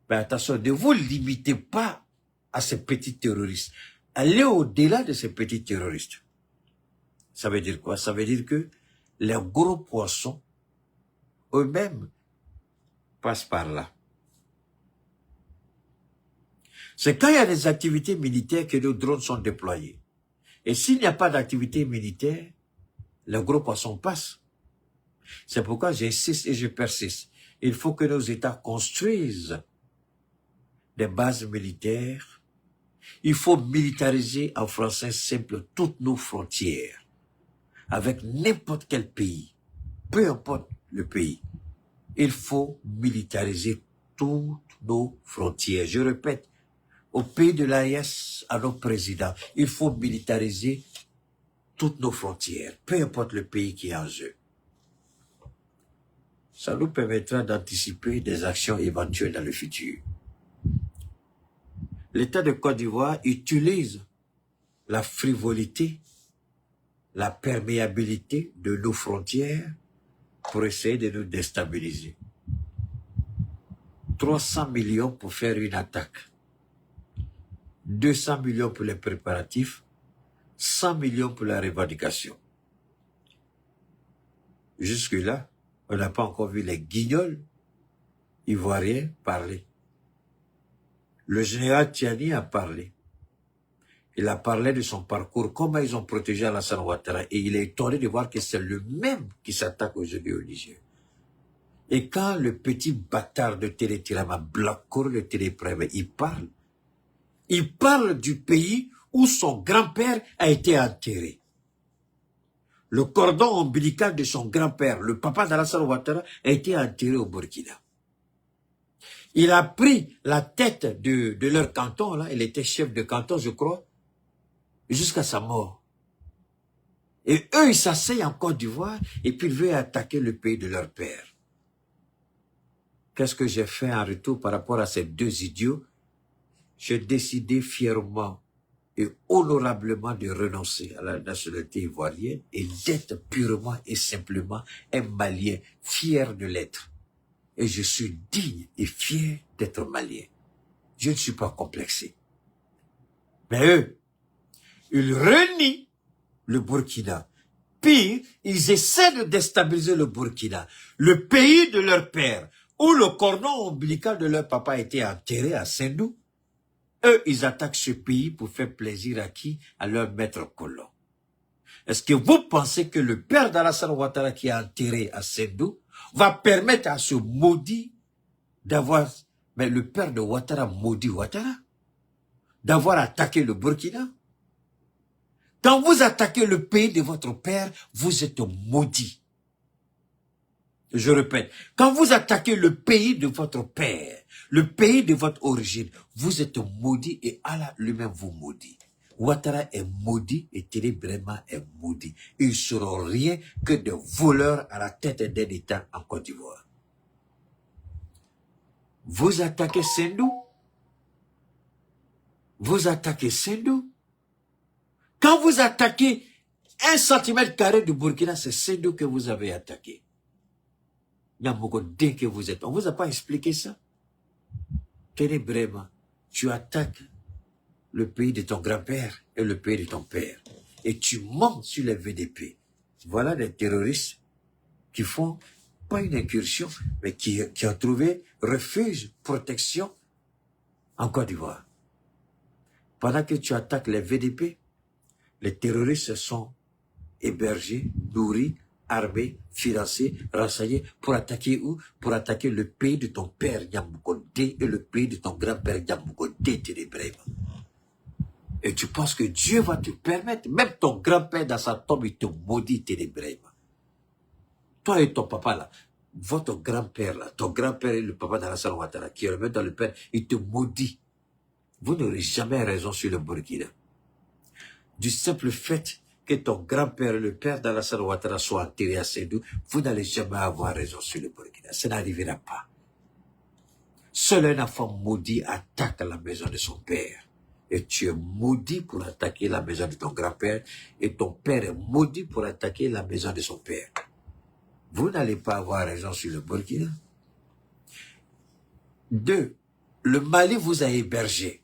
Mais attention, ne vous limitez pas à ces petits terroristes. Allez au-delà de ces petits terroristes. Ça veut dire quoi? Ça veut dire que les gros poissons, eux-mêmes, passent par là. C'est quand il y a des activités militaires que nos drones sont déployés. Et s'il n'y a pas d'activité militaire, les gros poissons passent. C'est pourquoi j'insiste et je persiste. Il faut que nos États construisent des bases militaires. Il faut militariser en français simple toutes nos frontières avec n'importe quel pays, peu importe le pays. Il faut militariser toutes nos frontières. Je répète, au pays de l'AES, à nos présidents, il faut militariser toutes nos frontières, peu importe le pays qui est en jeu. Ça nous permettra d'anticiper des actions éventuelles dans le futur. L'État de Côte d'Ivoire utilise la frivolité, la perméabilité de nos frontières pour essayer de nous déstabiliser. 300 millions pour faire une attaque. 200 millions pour les préparatifs. 100 millions pour la revendication. Jusque-là, on n'a pas encore vu les guignols ivoiriens parler. Le général Tiani a parlé. Il a parlé de son parcours, comment ils ont protégé Alassane Ouattara. Et il est étonné de voir que c'est le même qui s'attaque aujourd'hui au Niger. Et quand le petit bâtard de Télé Tirama, Blackour de Télé Prême, il parle du pays où son grand-père a été enterré. Le cordon ombilical de son grand-père, le papa d'Alassane Ouattara, a été enterré au Burkina. Il a pris la tête de leur canton, là, il était chef de canton, je crois, jusqu'à sa mort. Et eux, ils s'asseyent en Côte d'Ivoire, et puis ils veulent attaquer le pays de leur père. Qu'est-ce que j'ai fait en retour par rapport à ces deux idiots? J'ai décidé fièrement et honorablement de renoncer à la nationalité ivoirienne et d'être purement et simplement un Malien fier de l'être. Et je suis digne et fier d'être Malien. Je ne suis pas complexé. Mais eux, ils renient le Burkina. Pire, ils essaient de déstabiliser le Burkina, le pays de leur père, où le cordon ombilical de leur papa a été enterré à Sendou. Eux, ils attaquent ce pays pour faire plaisir à qui? À leur maître colon. Est-ce que vous pensez que le père d'Alassane Ouattara qui est enterré à Sendou va permettre à ce maudit d'avoir, mais le père de Ouattara maudit Ouattara, d'avoir attaqué le Burkina? Quand vous attaquez le pays de votre père, vous êtes maudit. Je répète, quand vous attaquez le pays de votre père, le pays de votre origine, vous êtes maudit et Allah lui-même vous maudit. Ouattara est maudit et Télé Brema est maudit. Ils ne seront rien que des voleurs à la tête d'un État en Côte d'Ivoire. Vous attaquez Sendou. Vous attaquez Sendou. Quand vous attaquez 1 cm² du Burkina, c'est Sendou que vous avez attaqué. Nyamoko, dès que vous êtes, on vous a pas expliqué ça? Télé Brema, tu attaques le pays de ton grand-père et le pays de ton père. Et tu mens sur les VDP. Voilà des terroristes qui font pas une incursion, mais qui ont trouvé refuge, protection en Côte d'Ivoire. Pendant que tu attaques les VDP, les terroristes sont hébergés, nourris, armés, financés, renseignés pour attaquer où? Pour attaquer le pays de ton père Nyamouko et le pays de ton grand-père Nyamouko Télé Brema. Et tu penses que Dieu va te permettre, même ton grand-père dans sa tombe, il te maudit Télé Brema. Toi et ton papa là, votre grand-père là, ton grand-père et le papa d'Alassane Ouattara qui remet dans le père, il te maudit. Vous n'aurez jamais raison sur le Burkina. Du simple fait que ton grand-père, le père d'Alassane Ouattara, soit enterré à Sédou, vous n'allez jamais avoir raison sur le Burkina. Ça n'arrivera pas. Seul un enfant maudit attaque la maison de son père. Et tu es maudit pour attaquer la maison de ton grand-père. Et ton père est maudit pour attaquer la maison de son père. Vous n'allez pas avoir raison sur le Burkina. 2. Le Mali vous a hébergé.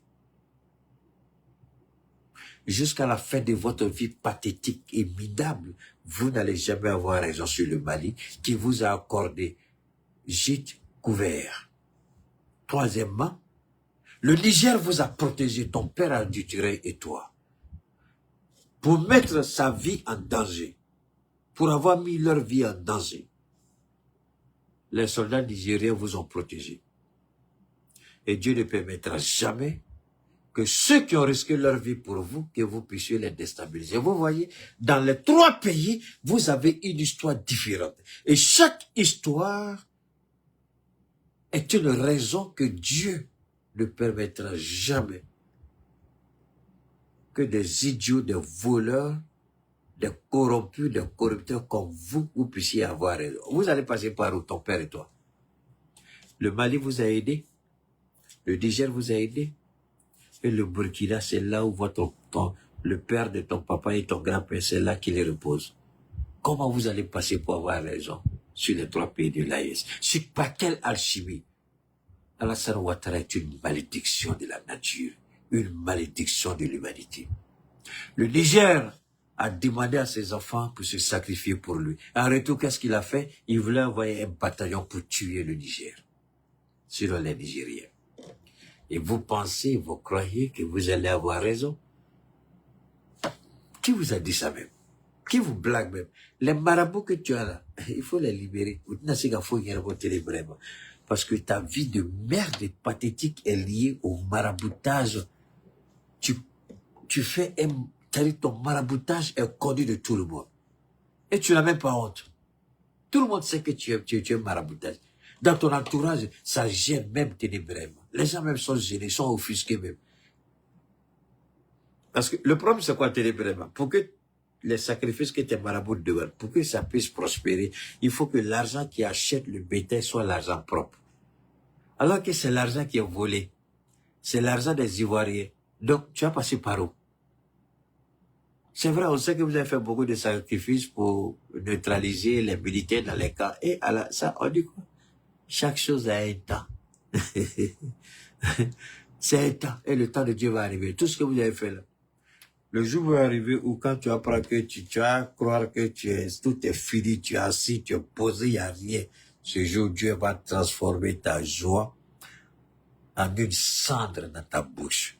Jusqu'à la fin de votre vie pathétique et minable, vous n'allez jamais avoir raison sur le Mali qui vous a accordé gîte couvert. 3. Le Niger vous a protégé, ton père a dû tirer et toi. Pour mettre sa vie en danger, pour avoir mis leur vie en danger, les soldats nigériens vous ont protégé. Et Dieu ne permettra jamais que ceux qui ont risqué leur vie pour vous, que vous puissiez les déstabiliser. Vous voyez, dans les 3 pays, vous avez une histoire différente. Et chaque histoire est une raison que Dieu ne permettra jamais que des idiots, des voleurs, des corrompus, des corrupteurs comme vous puissiez avoir raison. Vous allez passer par où, ton père et toi? Le Mali vous a aidé, le Niger vous a aidé, et le Burkina, c'est là où le père de ton papa et ton grand-père, c'est là qu'il repose. Comment vous allez passer pour avoir raison sur les 3 pays de l'AES? Par quelle alchimie? Alassane Ouattara est une malédiction de la nature, une malédiction de l'humanité. Le Niger a demandé à ses enfants pour se sacrifier pour lui. En retour, qu'est-ce qu'il a fait? Il voulait envoyer un bataillon pour tuer le Niger, sur les Nigériens. Et vous pensez, vous croyez que vous allez avoir raison? Qui vous a dit ça même? Qui vous blague même? Les marabouts que tu as là, il faut les libérer. Parce que ta vie de merde et pathétique est liée au maraboutage. Tu fais ton maraboutage est connu de tout le monde. Et tu n'as même pas honte. Tout le monde sait que tu es maraboutage. Dans ton entourage, ça gêne même ténébrèmes. Les gens même sont gênés, sont offusqués même. Parce que le problème, c'est quoi ténébrèmes? Pour que les sacrifices que tes marabouts demandent, pour que ça puisse prospérer, il faut que l'argent qui achète le bétail soit l'argent propre. Alors que c'est l'argent qui est volé. C'est l'argent des Ivoiriens. Donc, tu as passé par où? C'est vrai, on sait que vous avez fait beaucoup de sacrifices pour neutraliser les militaires dans les camps. Et ça, on dit quoi? Chaque chose a un temps. C'est un temps. Et le temps de Dieu va arriver. Tout ce que vous avez fait là. Le jour va arriver où quand tu apprends que tu vas croire que tout est fini, tu es assis, tu es posé, il n'y a rien. Ce jour, Dieu va transformer ta joie en une cendre dans ta bouche.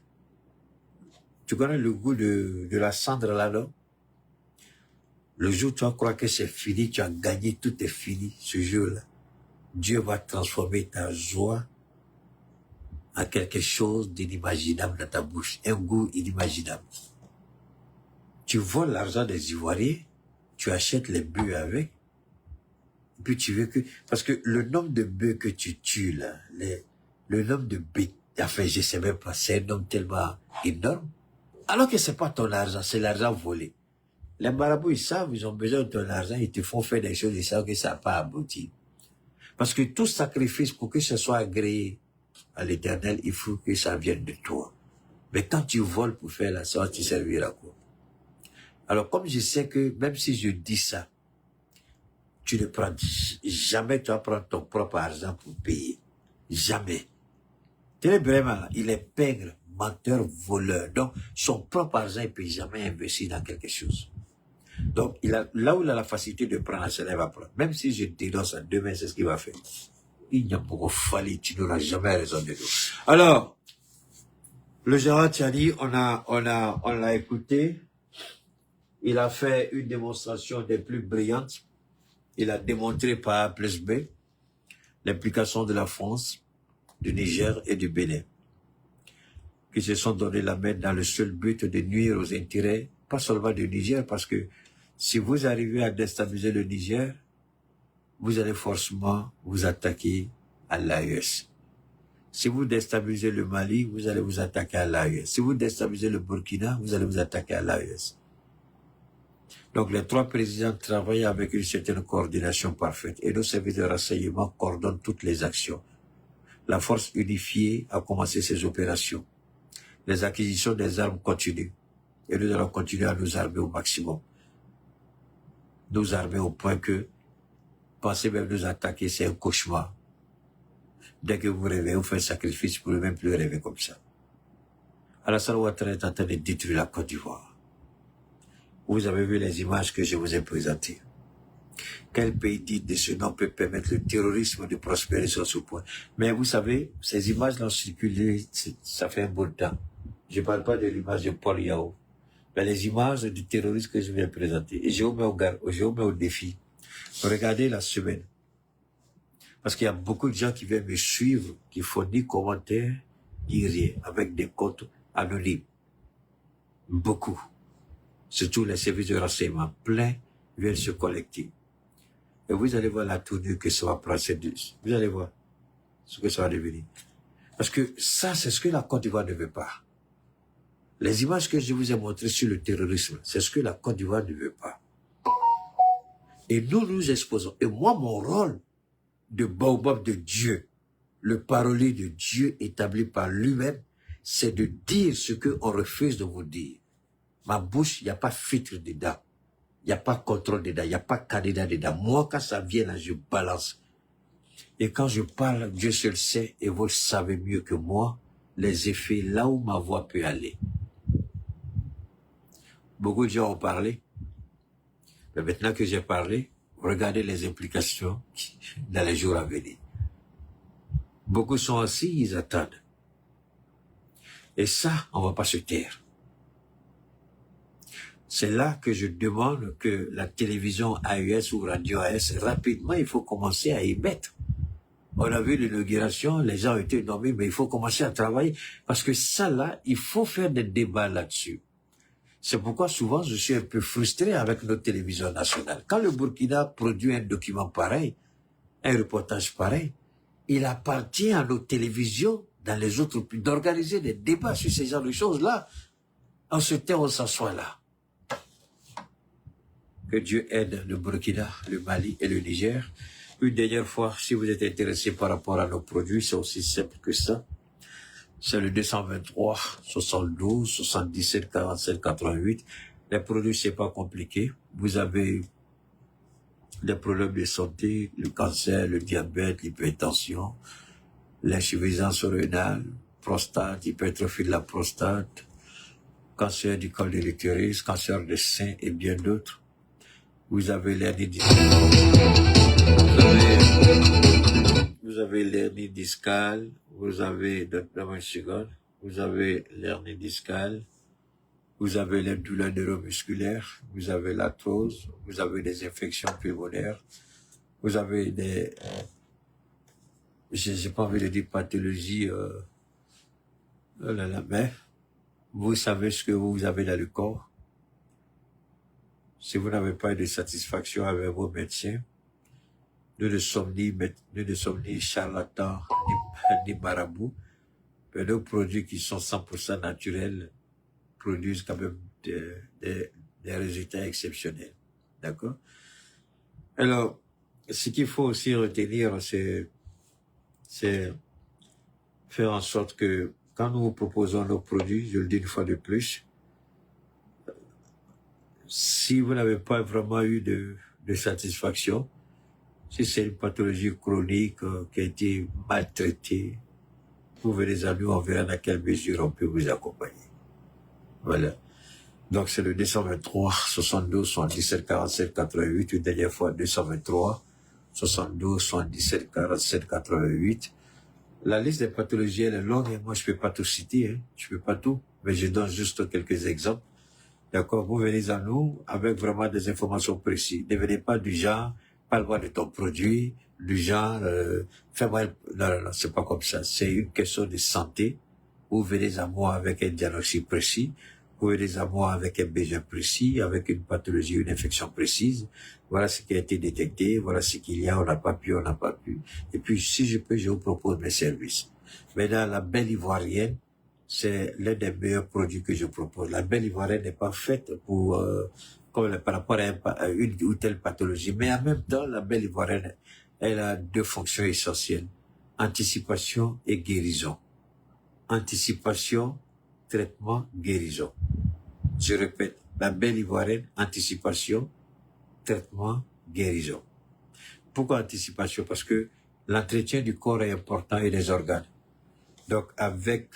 Tu connais le goût de la cendre là, non? Le jour où tu vas croire que c'est fini, tu as gagné, tout est fini, ce jour-là. Dieu va transformer ta joie en quelque chose d'inimaginable dans ta bouche, un goût inimaginable. Tu voles l'argent des Ivoiriens, tu achètes les bœufs avec, et puis tu veux que... Parce que le nombre de bœufs que tu tues là, le nombre de bêtes, enfin je sais même pas, c'est un nombre tellement énorme, alors que c'est pas ton argent, c'est l'argent volé. Les marabouts, ils savent, ils ont besoin de ton argent, ils te font faire des choses, ils savent que ça n'a pas abouti. Parce que tout sacrifice, pour que ce soit agréé à l'Éternel, il faut que ça vienne de toi. Mais quand tu voles pour faire la sorte, tu serviras quoi? Alors, comme je sais que, même si je dis ça, tu ne prends jamais, tu vas prendre ton propre argent pour payer. Jamais. Tu es vraiment là, il est pingre, menteur, voleur. Donc, son propre argent, il ne peut jamais investir dans quelque chose. Donc, là où il a la facilité de prendre, ça il va prendre. Même si je dénonce demain, c'est ce qu'il va faire. Il n'y a beaucoup fallu, tu n'auras jamais raison de nous. Alors, le général Tchani, on l'a écouté. Il a fait une démonstration des plus brillantes. Il a démontré par A plus B l'implication de la France, du Niger et du Bénin, qui se sont donné la main dans le seul but de nuire aux intérêts, pas seulement du Niger, parce que si vous arrivez à déstabiliser le Niger, vous allez forcément vous attaquer à l'AES. Si vous déstabilisez le Mali, vous allez vous attaquer à l'AES. Si vous déstabilisez le Burkina, vous allez vous attaquer à l'AES. Donc les trois présidents travaillent avec une certaine coordination parfaite et nos services de renseignement coordonnent toutes les actions. La force unifiée a commencé ses opérations. Les acquisitions des armes continuent et nous allons continuer à nous armer au maximum. Nous armer au point que penser même nous attaquer, c'est un cauchemar. Dès que vous rêvez, vous faites sacrifice pour ne même plus rêver comme ça. Alassane Ouattara est en train de détruire la Côte d'Ivoire. Vous avez vu les images que je vous ai présentées. Quel pays digne de ce nom peut permettre le terrorisme de prospérer sur ce point? Mais vous savez, ces images-là ont circulé, ça fait un bon temps. Je ne parle pas de l'image de Paul Yao, mais les images du terrorisme que je viens de présenter. Et je vous mets au défi. Regardez la semaine. Parce qu'il y a beaucoup de gens qui viennent me suivre, qui font ni commentaires, ni rien, avec des comptes anonymes. Beaucoup. Surtout les services de renseignement pleins viennent se collecter. Et vous allez voir la tournure que ça va prendre. Vous allez voir ce que ça va devenir. Parce que ça, c'est ce que la Côte d'Ivoire ne veut pas. Les images que je vous ai montrées sur le terrorisme, c'est ce que la Côte d'Ivoire ne veut pas. Et nous nous exposons. Et moi, mon rôle de baobab de Dieu, le parolier de Dieu établi par lui-même, c'est de dire ce qu'on refuse de vous dire. Ma bouche, il n'y a pas filtre dedans. Il n'y a pas contrôle dedans. Il n'y a pas candidat dedans. Moi, quand ça vient là, je balance. Et quand je parle, Dieu seul sait, et vous le savez mieux que moi, les effets là où ma voix peut aller. Beaucoup de gens ont parlé. Mais maintenant que j'ai parlé, regardez les implications dans les jours à venir. Beaucoup sont assis, ils attendent. Et ça, on ne va pas se taire. C'est là que je demande que la télévision AES ou Radio AES, rapidement, il faut commencer à y mettre. On a vu l'inauguration, les gens ont été nommés, mais il faut commencer à travailler. Parce que ça, là, il faut faire des débats là-dessus. C'est pourquoi souvent, je suis un peu frustré avec notre télévision nationale. Quand le Burkina produit un document pareil, un reportage pareil, il appartient à nos télévisions, dans les autres pays, d'organiser des débats sur ces genres de choses-là. En ce temps, on s'assoit là. Que Dieu aide le Burkina, le Mali et le Niger. Une dernière fois, si vous êtes intéressé par rapport à nos produits, c'est aussi simple que ça. C'est le 223 72 77 47 88. Les produits, c'est pas compliqué. Vous avez des problèmes de santé, le cancer, le diabète, l'hypertension, l'insuffisance rénale, prostate, hypertrophie de la prostate, cancer du col de l'utérus, cancer des seins et bien d'autres. Vous avez l'hernie discale. Vous avez l'hernie discale. Vous avez, donne-moi une seconde. Vous avez l'hernie discale. Vous avez les douleurs neuromusculaires. Vous avez l'arthrose. Vous avez des infections pulmonaires. Vous avez des, j'ai pas envie de dire pathologie, oh là là, mais vous savez ce que vous avez dans le corps. Si vous n'avez pas de satisfaction avec vos médecins, nous ne sommes ni charlatans, ni marabouts, mais nos produits qui sont 100% naturels produisent quand même des résultats exceptionnels. D'accord? Alors, ce qu'il faut aussi retenir, c'est faire en sorte que quand nous vous proposons nos produits, je le dis une fois de plus, si vous n'avez pas vraiment eu de satisfaction, si c'est une pathologie chronique qui a été maltraitée, vous venez à nous, on verra dans quelle mesure on peut vous accompagner. Voilà. Donc c'est le 223 72 77 47 88, une dernière fois 223 72 77 47 88. La liste des pathologies elle est longue et moi je peux pas tout citer, hein. Je peux pas tout, mais je donne juste quelques exemples. D'accord, vous venez à nous avec vraiment des informations précises. Ne venez pas du genre, parle-moi de ton produit, du genre, fais-moi... Non, c'est pas comme ça. C'est une question de santé. Vous venez à moi avec un diagnostic précis. Vous venez à moi avec un besoin précis, avec une pathologie, une infection précise. Voilà ce qui a été détecté, voilà ce qu'il y a, on n'a pas pu, on n'a pas pu. Et puis, si je peux, je vous propose mes services. Maintenant, la belle ivoirienne, c'est l'un des meilleurs produits que je propose. La belle ivoirienne n'est pas faite pour comme par rapport à une ou telle pathologie. Mais en même temps, la belle ivoirienne, elle a deux fonctions essentielles. Anticipation et guérison. Anticipation, traitement, guérison. Je répète, la belle ivoirienne, anticipation, traitement, guérison. Pourquoi anticipation? Parce que l'entretien du corps est important et des organes. Donc, avec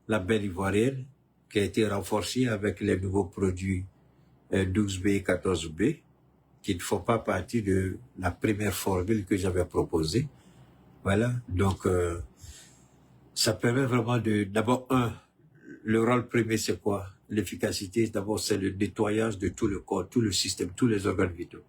la belle ivoirienne, qui a été renforcée avec les nouveaux produits 12B et 14B, qui ne font pas partie de la première formule que j'avais proposée. Voilà, donc ça permet vraiment de... D'abord, le rôle premier, c'est quoi? L'efficacité, d'abord, c'est le nettoyage de tout le corps, tout le système, tous les organes vitaux.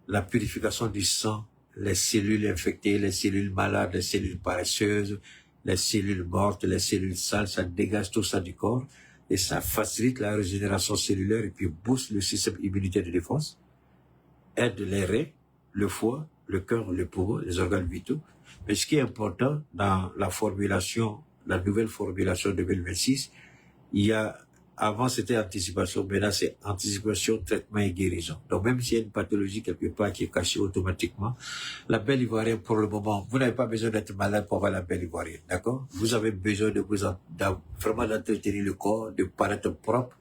La purification du sang, les cellules infectées, les cellules malades, les cellules paresseuses, les cellules mortes, les cellules sales, ça dégage tout ça du corps et ça facilite la régénération cellulaire et puis booste le système immunitaire de défense, aide les reins, le foie, le cœur, le poumon, les organes vitaux. Mais ce qui est important dans la formulation, la nouvelle formulation 2026, il y a, avant c'était anticipation, maintenant c'est anticipation, traitement et guérison. Donc même s'il y a une pathologie quelque part qui est cachée automatiquement, la belle ivoirienne pour le moment, vous n'avez pas besoin d'être malade pour avoir la belle ivoirienne, d'accord? Vous avez besoin de vraiment d'entretenir le corps, de paraître propre,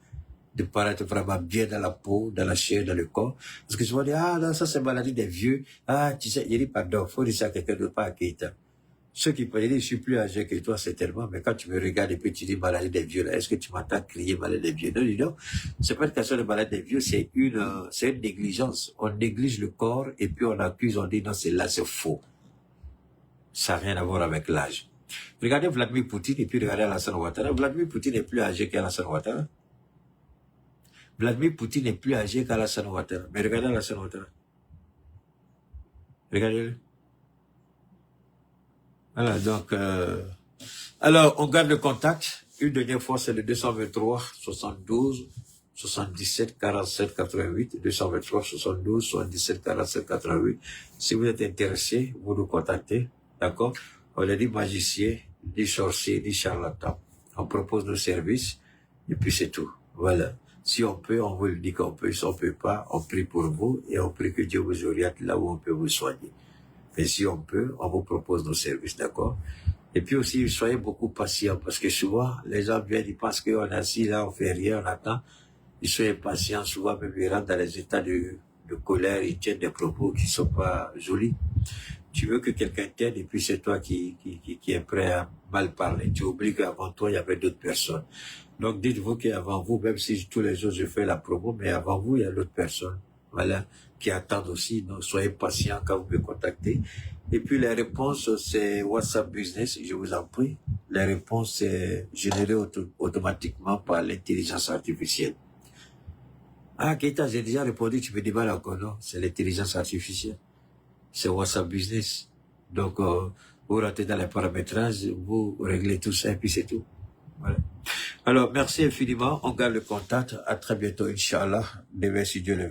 de paraître vraiment bien dans la peau, dans la chair, dans le corps. Parce que souvent on dit, ah non, ça c'est maladie des vieux, ah tu sais, il dit pardon, faut dire ça à quelqu'un d'autre, pas à Keita. Ceux qui peuvent dire, je suis plus âgé que toi, certainement, mais quand tu me regardes et puis tu dis maladie des vieux, est-ce que tu m'entends crier maladie des vieux? Non, non, c'est pas une question de maladie des vieux, c'est une négligence. On néglige le corps et puis on accuse, on dit non, c'est faux. Ça n'a rien à voir avec l'âge. Regardez Vladimir Poutine et puis regardez Alassane Ouattara. Vladimir Poutine est plus âgé qu'Alassane Ouattara. Vladimir Poutine est plus âgé qu'Alassane Ouattara. Mais regardez Alassane Ouattara. Regardez-le. Voilà, donc, alors, on garde le contact. Une dernière fois, c'est le 223 72 77 47 88. 223 72 77 47 88. Si vous êtes intéressé, vous nous contactez. D'accord? On est ni magicien, ni sorcier, ni charlatan. On propose nos services, et puis c'est tout. Voilà. Si on peut, on vous le dit qu'on peut. Si on peut pas, on prie pour vous, et on prie que Dieu vous oriente là où on peut vous soigner. Mais si on peut, on vous propose nos services, d'accord? Et puis aussi, soyez beaucoup patients, parce que souvent, les gens viennent, ils pensent qu'on est assis là, on fait rien, on attend. Ils sont impatients, souvent même ils rentrent dans les états de colère, ils tiennent des propos qui sont pas jolis. Tu veux que quelqu'un t'aide et puis c'est toi qui est prêt à mal parler. Tu oublies qu'avant toi, il y avait d'autres personnes. Donc dites-vous qu'avant vous, même si tous les jours je fais la promo, mais avant vous, il y a d'autres personnes. Voilà, qui attendent aussi. Donc, soyez patients quand vous me contactez. Et puis, les réponses, c'est WhatsApp Business, je vous en prie. Les réponses, c'est généré automatiquement par l'intelligence artificielle. Ah, Keita, j'ai déjà répondu, tu me dis mal encore, non? C'est l'intelligence artificielle. C'est WhatsApp Business. Donc, vous rentrez dans les paramétrages, vous réglez tout ça et puis c'est tout. Voilà. Alors, merci infiniment. On garde le contact. À très bientôt, Inch'Allah. Demain, si Dieu le veut.